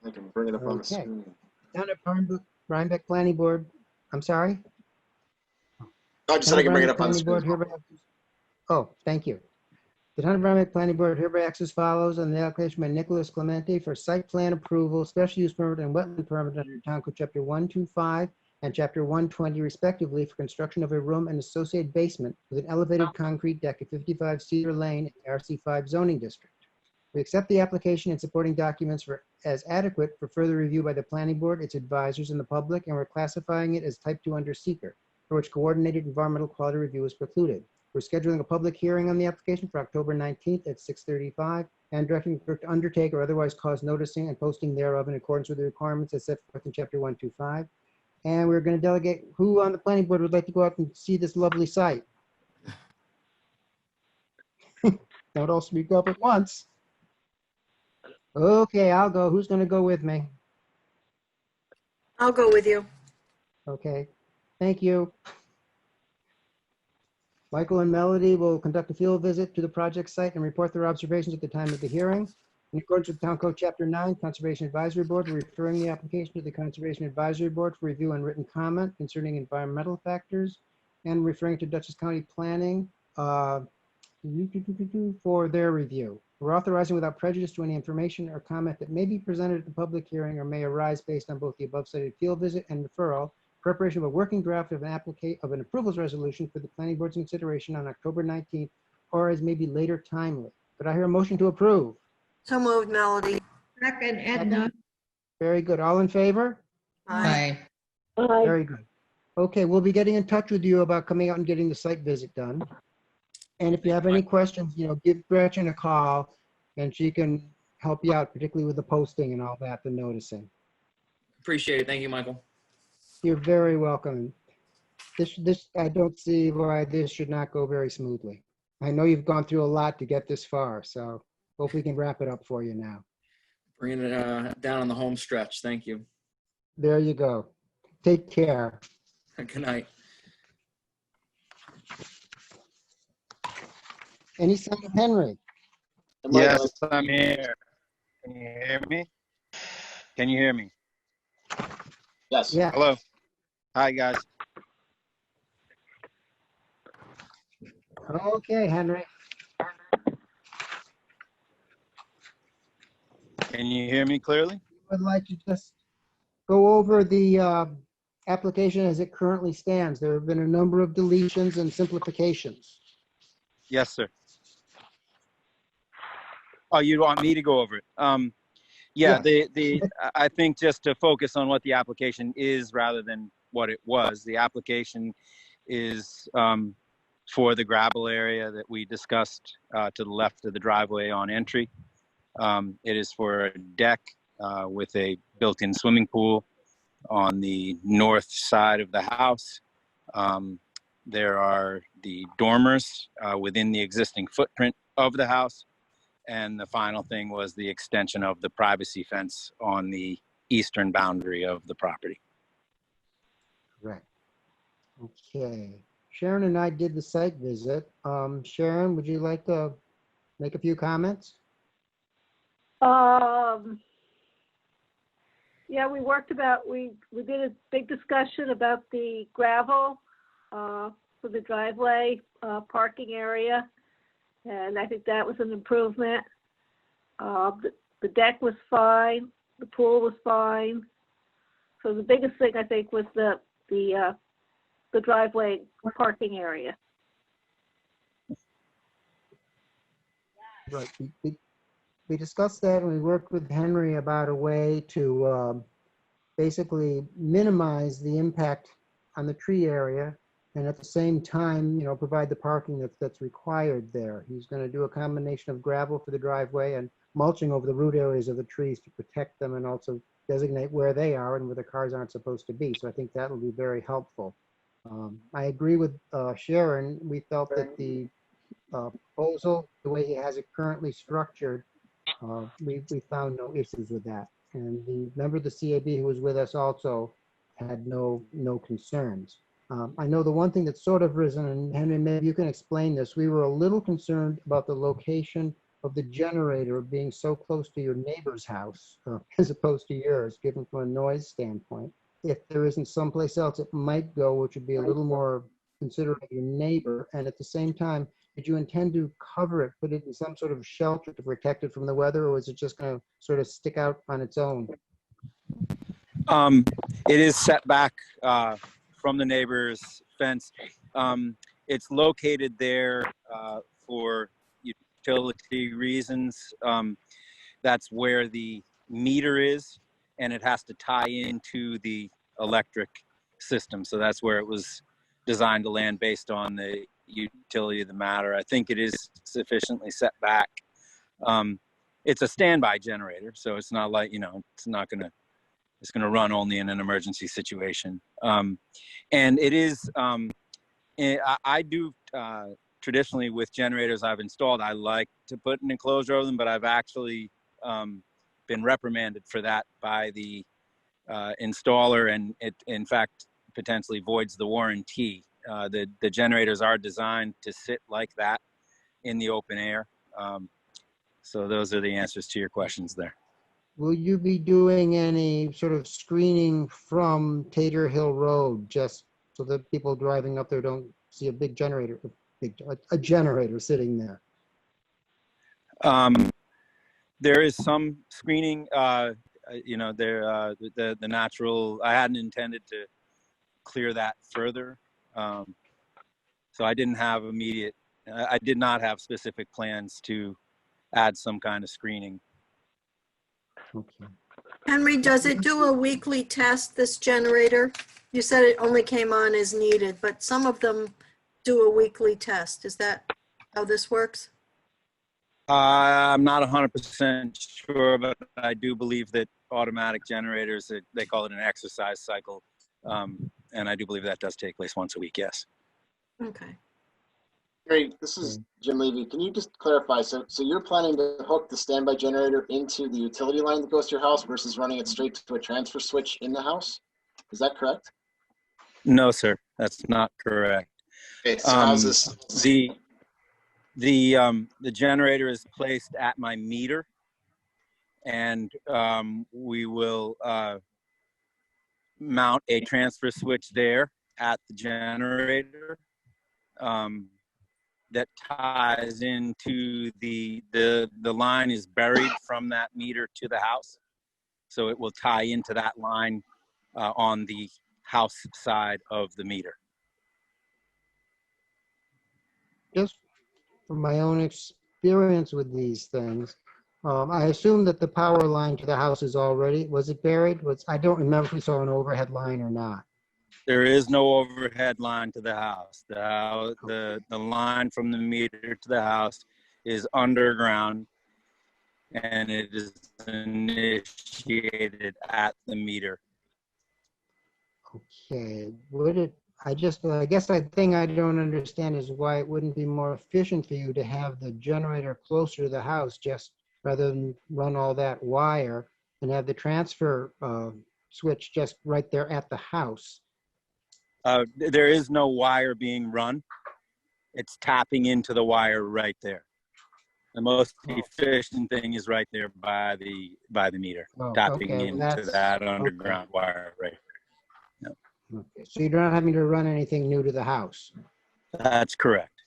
I can bring it up on the Okay. screen. Town of Rhinebeck Planning Board, I'm sorry? I just said I can bring it up on the Planning screen. Board hereby- Oh, thank you. The Town of Rhinebeck Planning Board hereby acts as follows on the application by Nicholas Clementi for site plan approval, special use permit, and wetland permit under Town Code Chapter 125 and Chapter 120 respectively for construction of a room and associated basement with an elevated concrete deck at 55 Cedar Lane in the RC5 zoning district. We accept the application and supporting documents as adequate for further review by the planning board, its advisors, and the public, and we're classifying it as type 2 under seeker, for which coordinated environmental quality review is precluded. We're scheduling a public hearing on the application for October 19th at 6:35 and directing the clerk to undertake or otherwise cause noticing and posting thereof in accordance with the requirements as set forth in Chapter 125. And we're going to delegate who on the planning board would like to go out and see this lovely site. Don't all speak up at once. Okay, I'll go. Who's going to go with me? I'll go with you. Okay, thank you. Michael and Melody will conduct a field visit to the project site and report their observations at the time of the hearing. In accordance with Town Code Chapter 9, Conservation Advisory Board, we're referring the application to the Conservation Advisory Board for review and written comment concerning environmental factors, and referring to Dutchess County Planning for their review. We're authorizing without prejudice to any information or comment that may be presented at the public hearing or may arise based on both the above cited field visit and referral, preparation of a working draft of an approvals resolution for the planning board's consideration on October 19th, or as may be later timely. Could I hear a motion to approve? So moved, Melody. Second, Edna. Very good. All in favor? Aye. Very good. Okay, we'll be getting in touch with you about coming out and getting the site visit done. And if you have any questions, give Gretchen a call and she can help you out, particularly with the posting and all that, the noticing. Appreciate it. Thank you, Michael. You're very welcome. I don't see why this should not go very smoothly. I know you've gone through a lot to get this far, so hope we can wrap it up for you now. Bringing it down on the home stretch. Thank you. There you go. Take care. Good night. Any sign of Henry? Yes, I'm here. Can you hear me? Can you hear me? Yes. Yeah. Hello. Hi, guys. Okay, Henry. Can you hear me clearly? I'd like to just go over the application as it currently stands. There have been a number of deletions and simplifications. Yes, sir. Oh, you want me to go over it? Yeah, I think just to focus on what the application is rather than what it was. The application is for the gravel area that we discussed to the left of the driveway on entry. It is for a deck with a built-in swimming pool on the north side of the house. There are the dormers within the existing footprint of the house. And the final thing was the extension of the privacy fence on the eastern boundary of the property. Right. Okay. Sharon and I did the site visit. Sharon, would you like to make a few comments? Yeah, we did a big discussion about the gravel for the driveway parking area. And I think that was an improvement. The deck was fine. The pool was fine. So the biggest thing I think was the driveway parking area. Right. We discussed that and we worked with Henry about a way to basically minimize the impact on the tree area and at the same time, provide the parking that's required there. He's going to do a combination of gravel for the driveway and mulching over the root areas of the trees to protect them and also designate where they are and where the cars aren't supposed to be. So I think that will be very helpful. I agree with Sharon. We felt that the proposal, the way he has it currently structured, we found no issues with that. And the member of the CAB who was with us also had no concerns. I know the one thing that's sort of risen, and Henry, maybe you can explain this, we were a little concerned about the location of the generator being so close to your neighbor's house as opposed to yours, given from a noise standpoint. If there isn't someplace else it might go, which would be a little more considerate of your neighbor, and at the same time, did you intend to cover it, put it in some sort of shelter to protect it from the weather, or is it just going to sort of stick out on its own? It is set back from the neighbor's fence. It's located there for utility reasons. That's where the meter is, and it has to tie into the electric system. So that's where it was designed to land based on the utility of the matter. I think it is sufficiently set back. It's a standby generator, so it's not like, it's going to run only in an emergency situation. And it is, I do traditionally with generators I've installed, I like to put an enclosure over them, but I've actually been reprimanded for that by the installer, and it in fact potentially voids the warranty. The generators are designed to sit like that in the open air. So those are the answers to your questions there. Will you be doing any sort of screening from Tater Hill Road, just so that people driving up there don't see a big generator, a generator sitting there? There is some screening, the natural, I hadn't intended to clear that further. So I did not have specific plans to add some kind of screening. Okay. Henry, does it do a weekly test, this generator? You said it only came on as needed, but some of them do a weekly test. Is that how this works? I'm not 100% sure, but I do believe that automatic generators, they call it an exercise cycle. And I do believe that does take place once a week, yes. Okay. Great. This is Jim Levy. Can you just clarify? So you're planning to hook the standby generator into the utility line that goes to your house versus running it straight to a transfer switch in the house? Is that correct? No, sir, that's not correct. Okay, so how's this? The generator is placed at my meter, and we will mount a transfer switch there at the generator that ties into the line is buried from that meter to the house, so it will tie into that line on the house side of the meter. Just from my own experience with these things, I assume that the power line to the house is already, was it buried? I don't remember if we saw an overhead line or not. There is no overhead line to the house. The line from the meter to the house is underground, and it is initiated at the meter. Okay, I guess the thing I don't understand is why it wouldn't be more efficient for you to have the generator closer to the house, just rather than run all that wire, and have the transfer switch just right there at the house. There is no wire being run. It's tapping into the wire right there. The most efficient thing is right there by the meter, tapping into that underground wire right there. Yep. Okay, so you're not having to run anything new to the house. That's correct.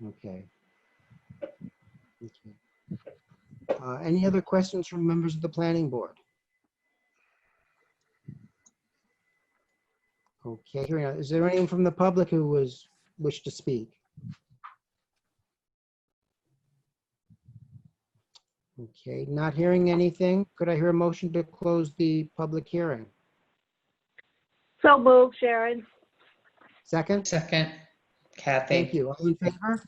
Okay. Any other questions from members of the planning board? Okay, hearing none. Is there anyone from the public who wished to speak? Okay, not hearing anything. Could I hear a motion to close the public hearing? So moved, Sharon. Second? Second, Kathy. Thank you. All in favor?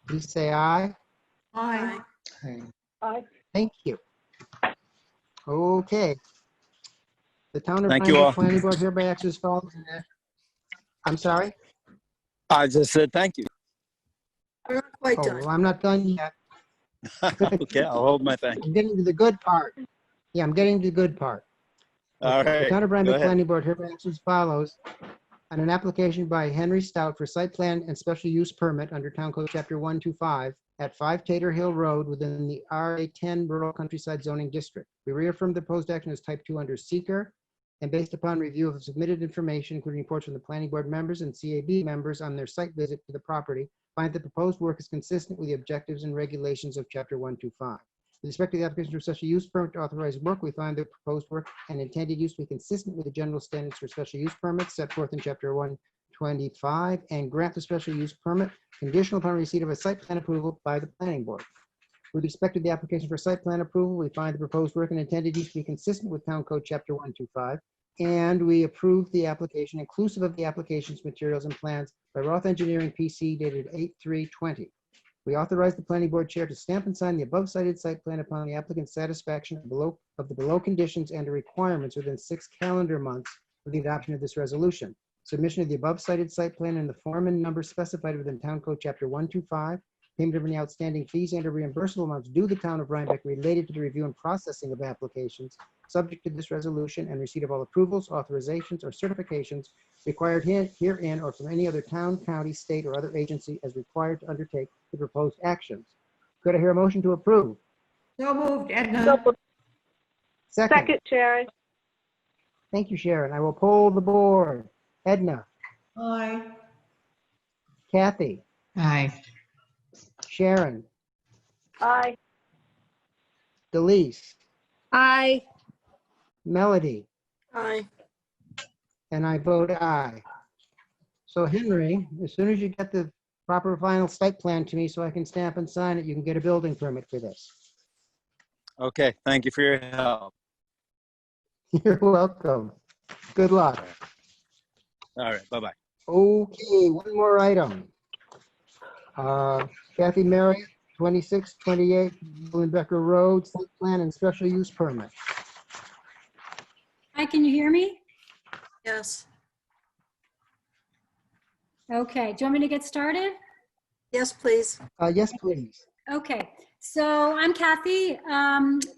Please say aye. Aye. Aye. Thank you. Okay. The town of Thank you Rhinebeck all. Planning Board hereby acts as follows. I'm sorry? I just said thank you. We're not quite Oh, done. well, I'm not done yet. Okay, I'll hold my thank you. I'm getting to the good part. Yeah, I'm getting to the good part. All Okay, right, the town of go Rhinebeck ahead. Planning Board hereby acts as follows. On an application by Henry Stout for site plan and special use permit under Town Code Chapter 125 at 5 Tater Hill Road within the RA10 Rural Countryside Zoning District. We reaffirm the proposed action as type 2 under seeker and based upon review of submitted information, including reports from the planning board members and CAB members on their site visit to the property, find that the proposed work is consistent with the objectives and regulations of Chapter 125. With respect to the application for special use permit to authorize work, we find the proposed work and intended use to be consistent with the general standards for special use permits set forth in Chapter 125 and grant the special use permit conditional upon receipt of a site plan approval by the planning board. With respect to the application for site plan approval, we find the proposed work and intended use to be consistent with Town Code Chapter 125, and we approve the application inclusive of the application's materials and plans by Roth Engineering PC dated 8/3/20. We authorize the planning board chair to stamp and sign the above cited site plan upon the applicant's satisfaction of the below conditions and requirements within 6 calendar months of the adoption of this resolution. submission of the above cited site plan in the form and number specified within Town Code Chapter 125, payment of any outstanding fees and or reimbursable amounts due the town of Rhinebeck related to the review and processing of applications, subject to this resolution and receipt of all approvals, authorizations, or certifications required herein or from any other town, county, state, or other agency as required to undertake the proposed actions. Could I hear a motion to approve? So moved, Edna. Second, Sharon. Thank you, Sharon. I will poll the board. Edna, Aye. Kathy, Aye. Sharon, Aye. Delise, Aye. Melody, Aye. and I vote aye. So Henry, as soon as you get the proper final site plan to me so I can stamp and sign it, you can get a building permit for this. Okay, thank you for your help. You're welcome. Good luck. All right, bye-bye. Okay, one more item. Kathy Marriott, 2628 Becker Road, site plan and special use permit. Hi, can you hear me? Yes. Okay, do you want me to get started? Yes, please. Yes, please. Okay, so I'm Kathy.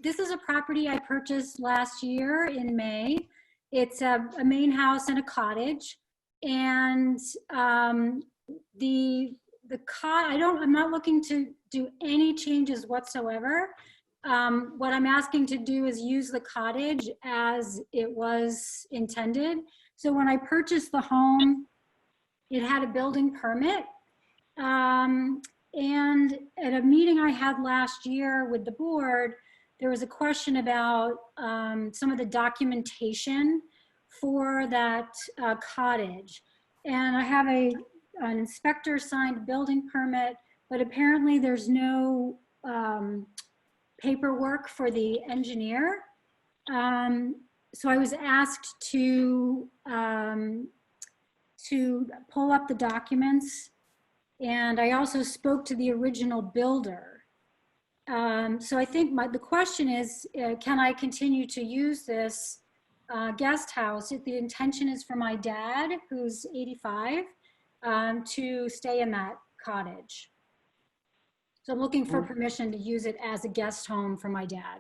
This is a property I purchased last year in May. It's a main house and a cottage. And I'm not looking to do any changes whatsoever. What I'm asking to do is use the cottage as it was intended. So when I purchased the home, it had a building permit. And at a meeting I had last year with the board, there was a question about some of the documentation for that cottage. And I have an inspector signed building permit, but apparently there's no paperwork for the engineer. So I was asked to pull up the documents, and I also spoke to the original builder. So I think the question is, can I continue to use this guest house? The intention is for my dad, who's 85, to stay in that cottage. So I'm looking for permission to use it as a guest home for my dad.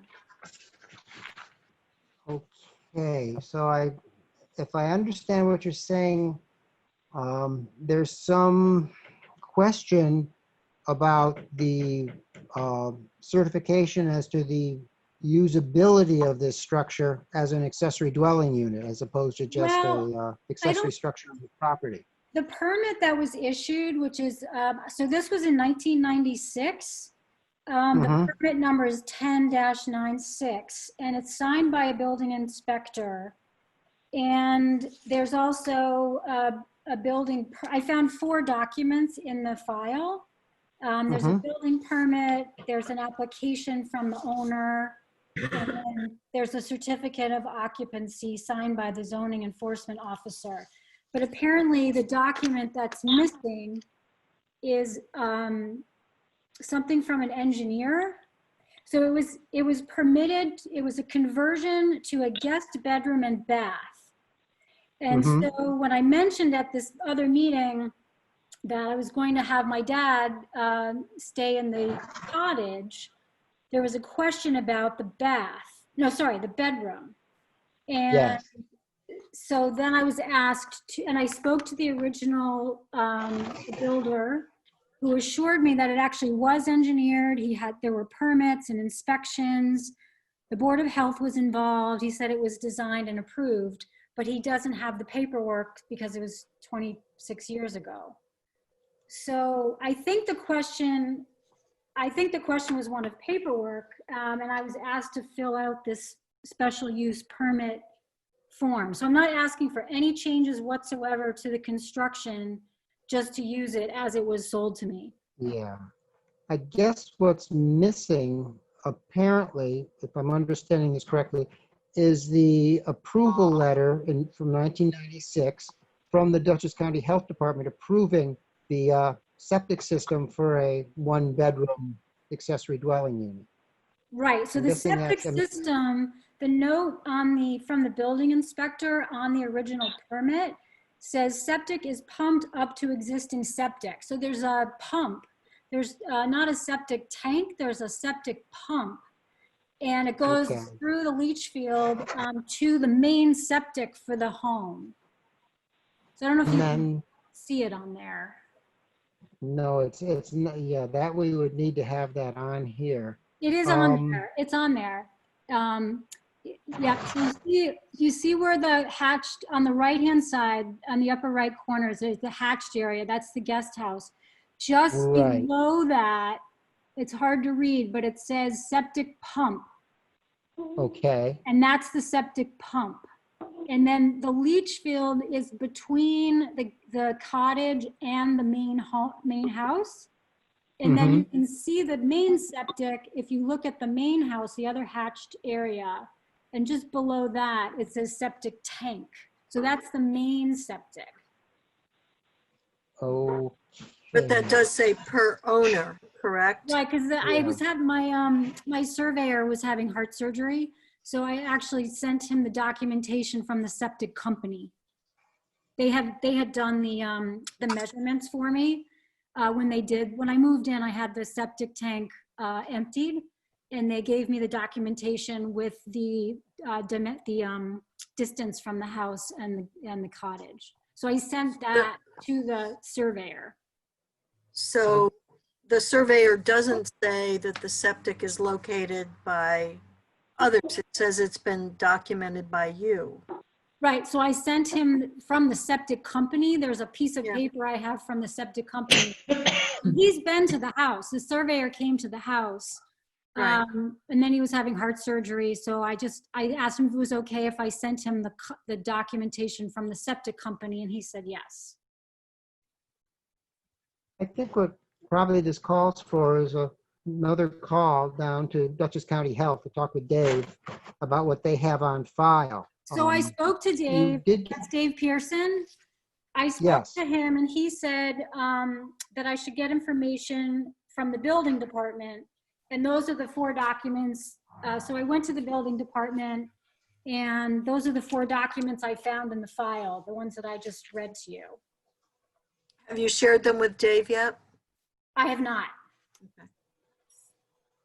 Okay, so if I understand what you're saying, there's some question about the certification as to the usability of this structure as an accessory dwelling unit, as opposed to just a accessory structure on the property. The permit that was issued, which is, so this was in 1996. The permit number is 10-96, and it's signed by a building inspector. And there's also a building, I found 4 documents in the file. There's a building permit, there's an application from the owner, and then there's a certificate of occupancy signed by the zoning enforcement officer. But apparently the document that's missing is something from an engineer. So it was permitted, it was a conversion to a guest bedroom and bath. And so when I mentioned at this other meeting that I was going to have my dad stay in the cottage, there was a question about the the bedroom. And so then I was asked to, and I spoke to the original builder, who assured me that it actually was engineered. There were permits and inspections. The Board of Health was involved. He said it was designed and approved, but he doesn't have the paperwork because it was 26 years ago. So I think the question was one of paperwork, and I was asked to fill out this special use permit form. So I'm not asking for any changes whatsoever to the construction, just to use it as it was sold to me. Yeah. I guess what's missing, apparently, if I'm understanding this correctly, is the approval letter from 1996 from the Dutchess County Health Department approving the septic system for a 1-bedroom accessory dwelling unit. Right, so the septic system, the note from the building inspector on the original permit says septic is pumped up to existing septic. So there's a pump. There's not a septic tank, there's a septic pump. And it goes Okay. through the leach field to the main septic for the home. So I don't know if And you can then, see it on there. no, it's not, yeah, that we would need to have that on here. It is on there. It's on there. Yeah, so you see where the hatched, on the right-hand side, on the upper right corner, there's the hatched area. That's the guest house. Just Right. below that, it's hard to read, but it says septic pump. Okay. And that's the septic pump. And then the leach field is between the cottage and the main house. And then you can see the main septic, if you look at the main house, the other hatched area, and just below that, it says septic tank. So that's the main septic. Oh. But that does say per owner, correct? Right, because I was having my surveyor was having heart surgery, so I actually sent him the documentation from the septic company. They had done the measurements for me when I moved in. I had the septic tank emptied, and they gave me the documentation with the distance from the house and the cottage. So I sent that to the surveyor. So the surveyor doesn't say that the septic is located by others. It says it's been documented by you. Right, so I sent him from the septic company. There's a piece of paper I have from the septic company. He's been to the house. The surveyor came to the house. Right. And then he was having heart surgery. So I asked him if it was okay if I sent him the documentation from the septic company, and he said yes. I think what probably this calls for is another call down to Dutchess County Health to talk with Dave about what they have on file. So I spoke to Dave, that's Dave Pearson. I spoke to him, and he said that I should get information from the building department. And those are the 4 documents. So I went to the building department, and those are the 4 documents I found in the file, the ones that I just read to you. Have you shared them with Dave yet? I have not.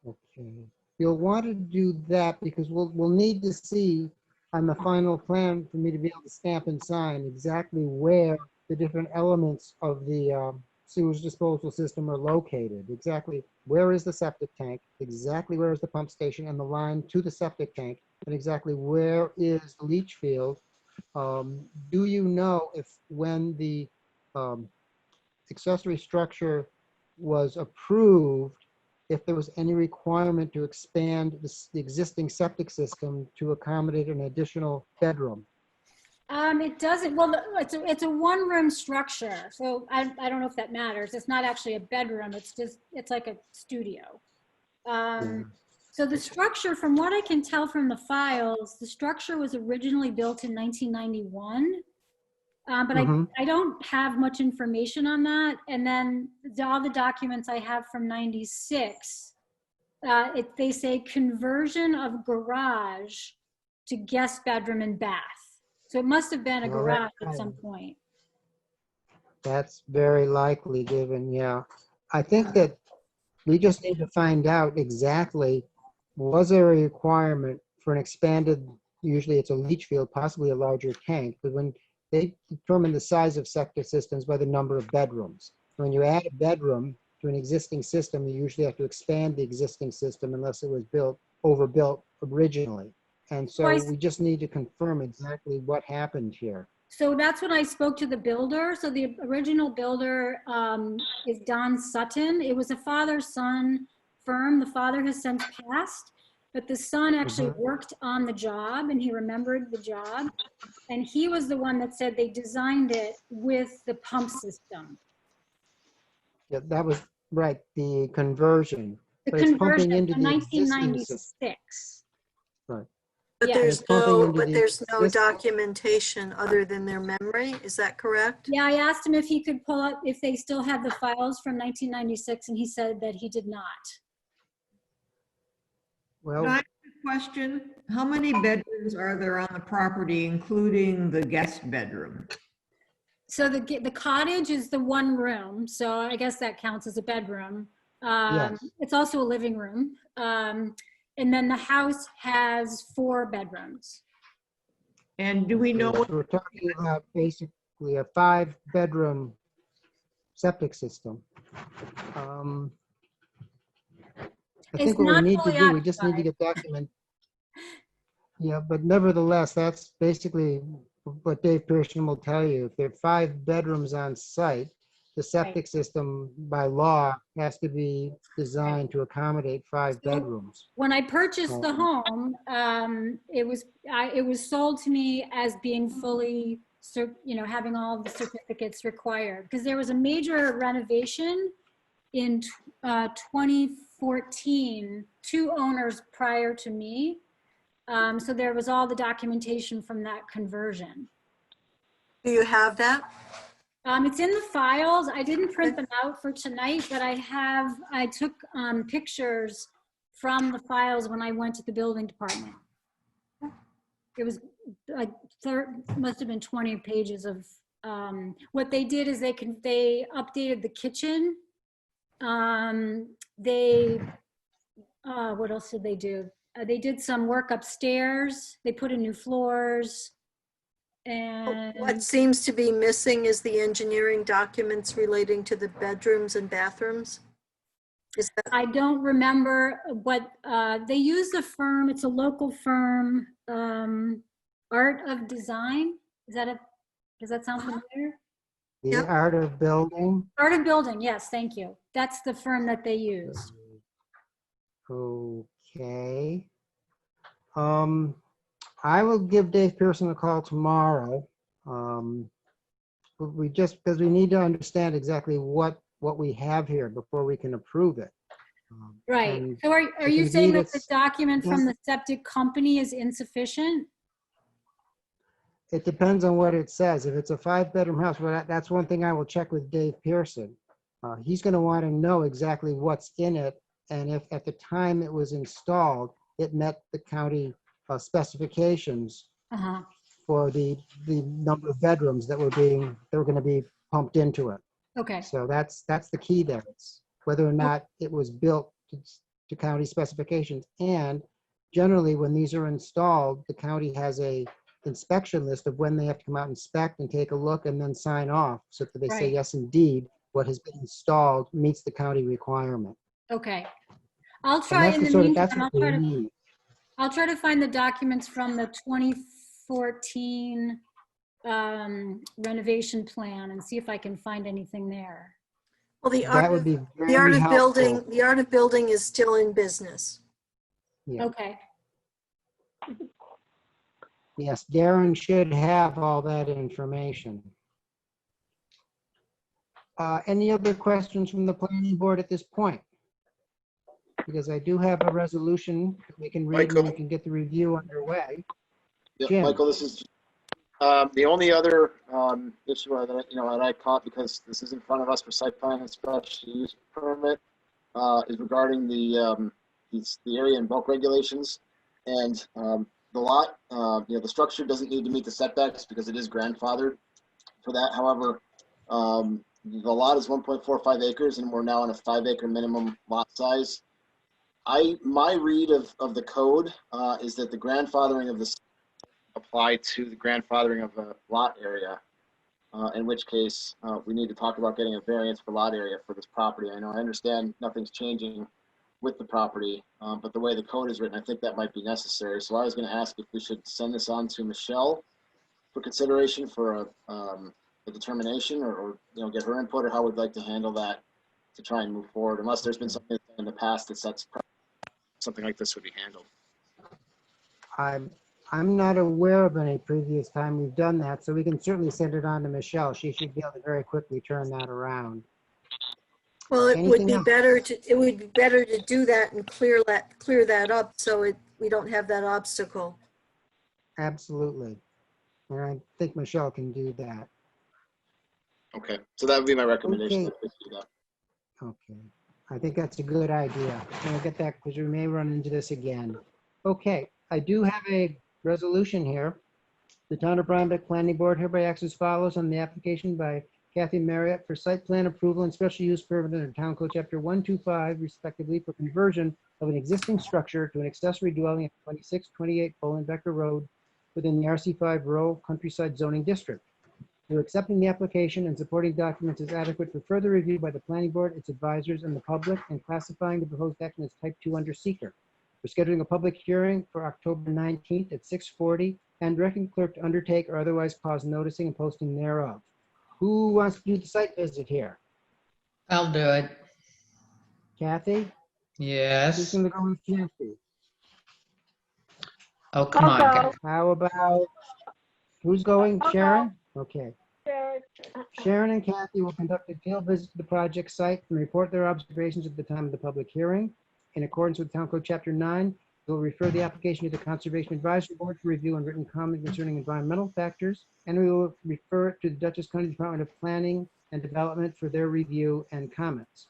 Okay. You'll want to do that because we'll need to see on the final plan for me to be able to stamp and sign exactly where the different elements of the sewage disposal system are located. Exactly where is the septic tank, exactly where is the pump station and the line to the septic tank, and exactly where is the leach field. Do you know if when the accessory structure was approved, if there was any requirement to expand the existing septic system to accommodate an additional bedroom? It doesn't, well, it's a 1-room structure. So I don't know if that matters. It's not actually a bedroom. It's like a studio. So the structure, from what I can tell from the files, the structure was originally built in 1991. But I don't have much information on that. And then all the documents I have from 96, they say conversion of garage to guest bedroom and bath. So it must have been a garage at some point. That's very likely given, yeah. I think that we just need to find out exactly, was there a requirement for an expanded, usually it's a leach field, possibly a larger tank, but when they determine the size of septic systems by the number of bedrooms. When you add a bedroom to an existing system, you usually have to expand the existing system unless it was overbuilt originally. And so we just need to confirm exactly what happened here. So that's when I spoke to the builder. So the original builder is Don Sutton. It was a father-son firm. The father has since passed, but the son actually worked on the job and he remembered the job. And he was the one that said they designed it with the pump system. Yeah, that was right, the conversion. The but it's conversion pumping into in the existing system. 1996. Right. But Yeah. there's no existing- documentation other than their memory. Is that correct? Yeah, I asked him if he could pull up, if they still have the files from 1996, and he said that he did not. Well, Can I ask a question? How many bedrooms are there on the property, including the guest bedroom? So the cottage is the one room, so I guess that counts as a bedroom. Yes. It's also a living room. And then the house has 4 bedrooms. And do we know So what we're talking about basically a 5-bedroom septic system. I think what we need to do, we just need to get document. Yeah, but nevertheless, that's basically what Dave Pearson will tell you. If there are 5 bedrooms on site, the septic system by law has to be designed to accommodate 5 bedrooms. When I purchased the home, it was sold to me as being fully, having all the certificates required, because there was a major renovation in 2014, 2 owners prior to me. So there was all the documentation from that conversion. Do you have that? It's in the files. I didn't print them out for tonight, but I took pictures from the files when I went to the building department. It was like, must have been 20 pages of, what they did is they updated the kitchen. What else did they do? They did some work upstairs. They put in new floors. And What seems to be missing is the engineering documents relating to the bedrooms and bathrooms. I don't remember what, they use a firm, it's a local firm, Art of Design. Does that sound familiar? The Art of Building. Art of Building, yes, thank you. That's the firm that they used. Okay. I will give Dave Pearson a call tomorrow. Because we need to understand exactly what we have here before we can approve it. Right. And So are if you saying indeed that the document from the septic company is insufficient? It depends on what it says. If it's a 5-bedroom house, well, that's one thing I will check with Dave Pearson. He's going to want to know exactly what's in it, and if at the time it was installed, it met the county specifications for the number of bedrooms that were going to be pumped into it. Okay. So that's the key there. It's whether or not it was built to county specifications. And generally, when these are installed, the county has a inspection list of when they have to come out and inspect and take a look and then sign off, so that they say, Right. yes, indeed, what has been installed meets the county requirement. Okay. I'll And try that's in the the sort of, meantime, that's what we need. I'll try to find the documents from the 2014 renovation plan and see if I can find anything there. Well, the That art would of, be the art very of building, helpful. the art of building is still in business. Yeah. Okay. Yes, Darren should have all that information. Any other questions from the planning board at this point? Because I do have a resolution that we can read and we can get the review underway. Yeah, Jim. Michael, this is the only other issue that I caught, because this is in front of us for site plan and special use permit, is regarding the area and bulk regulations, and the lot. The structure doesn't need to meet the setbacks because it is grandfathered for that. However, the lot is 1.45 acres, and we're now on a 5-acre minimum lot size. My read of the code is that the grandfathering of the apply to the grandfathering of the lot area, in which case we need to talk about getting a variance for lot area for this property. I understand nothing's changing with the property, but the way the code is written, I think that might be necessary. So I was going to ask if we should send this on to Michelle for consideration for a determination, or get her input, or how we'd like to handle that to try and move forward, unless there's been something in the past that sets something like this would be handled. I'm not aware of any previous time we've done that, so we can certainly send it on to Michelle. She should be able to very quickly turn that around. Well, it would Anything be else? better to do that and clear that up, so we don't have that obstacle. Absolutely. And I think Michelle can do that. Okay, so that would be my recommendation. Okay. Okay. I think that's a good idea. We'll get that, because we may run into this again. Okay, I do have a resolution here The Town of Rhinebeck Planning Board hereby acts as follows on the application by Kathy Marriott for site plan approval and special use permit under Town Code Chapter 125 respectively for conversion of an existing structure to an accessory dwelling at 2628 Bowen-Becker Road within the RC5 Rural Countryside Zoning District. We're accepting the application and supporting documents as adequate for further review by the planning board, its advisors, and the public, and classifying the proposed action as type 2 under seeker. We're scheduling a public hearing for October 19th at 6:40 and directing the clerk to undertake or otherwise cause noticing and posting thereof. Who wants to do the site visit here? I'll do it. Kathy? Who's Yes. going to go with Kathy? Oh, come on, guys. How about, who's going? Sharon? Okay. Sharon and Kathy will conduct a field visit to the project site and report their observations at the time of the public hearing. In accordance with Town Code Chapter 9, we'll refer the application to the Conservation Advisory Board for review and written comment concerning environmental factors, and we will refer it to the Dutchess County Department of Planning and Development for their review and comments.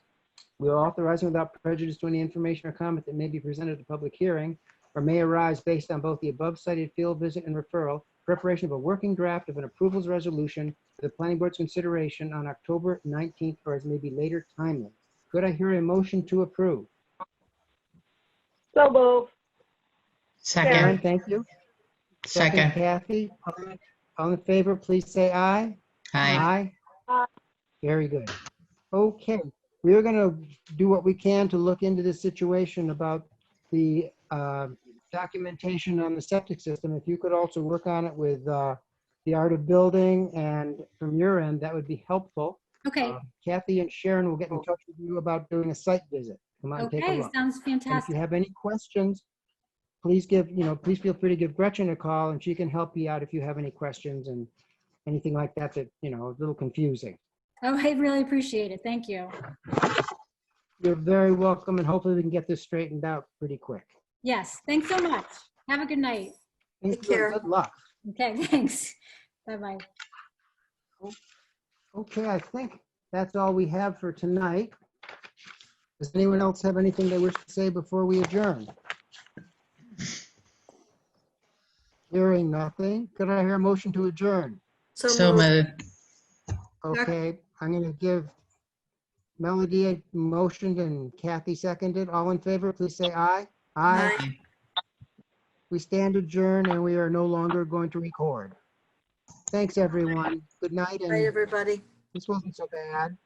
We are authorizing without prejudice to any information or comment that may be presented at the public hearing or may arise based on both the above cited field visit and referral, preparation of a working draft of an approvals resolution for the planning board's consideration on October 19th or as may be later timely. Could I hear a motion to approve? So move. Sharon, Second. thank you. Second. Kathy. All in favor, please say aye. Aye. Very good. Okay, we're going to do what we can to look into this situation about the documentation on the septic system. If you could also work on it with the art of building and from your end, that would be helpful. Okay. Kathy and Sharon will get in touch with you about doing a site visit. Come on, take a Okay, look. sounds And if you fantastic. have any questions, please please feel free to give Gretchen a call and she can help you out if you have any questions and anything like that that, a little confusing. Oh, I really appreciate it. Thank you. You're very welcome and hopefully we can get this straightened out pretty quick. Yes, thanks so much. Have a good night. Thank you and good luck. Okay, thanks. Bye-bye. Okay, I think that's all we have for tonight. Does anyone else have anything they wish to say before we adjourn? Hearing nothing, could I hear a motion to adjourn? So moved. Okay, I'm going to give Melody a motion and Kathy seconded. All in favor, please say aye. Aye. We stand adjourned and we are no longer going to record. Thanks, everyone. Good night. Bye, everybody. This wasn't so bad.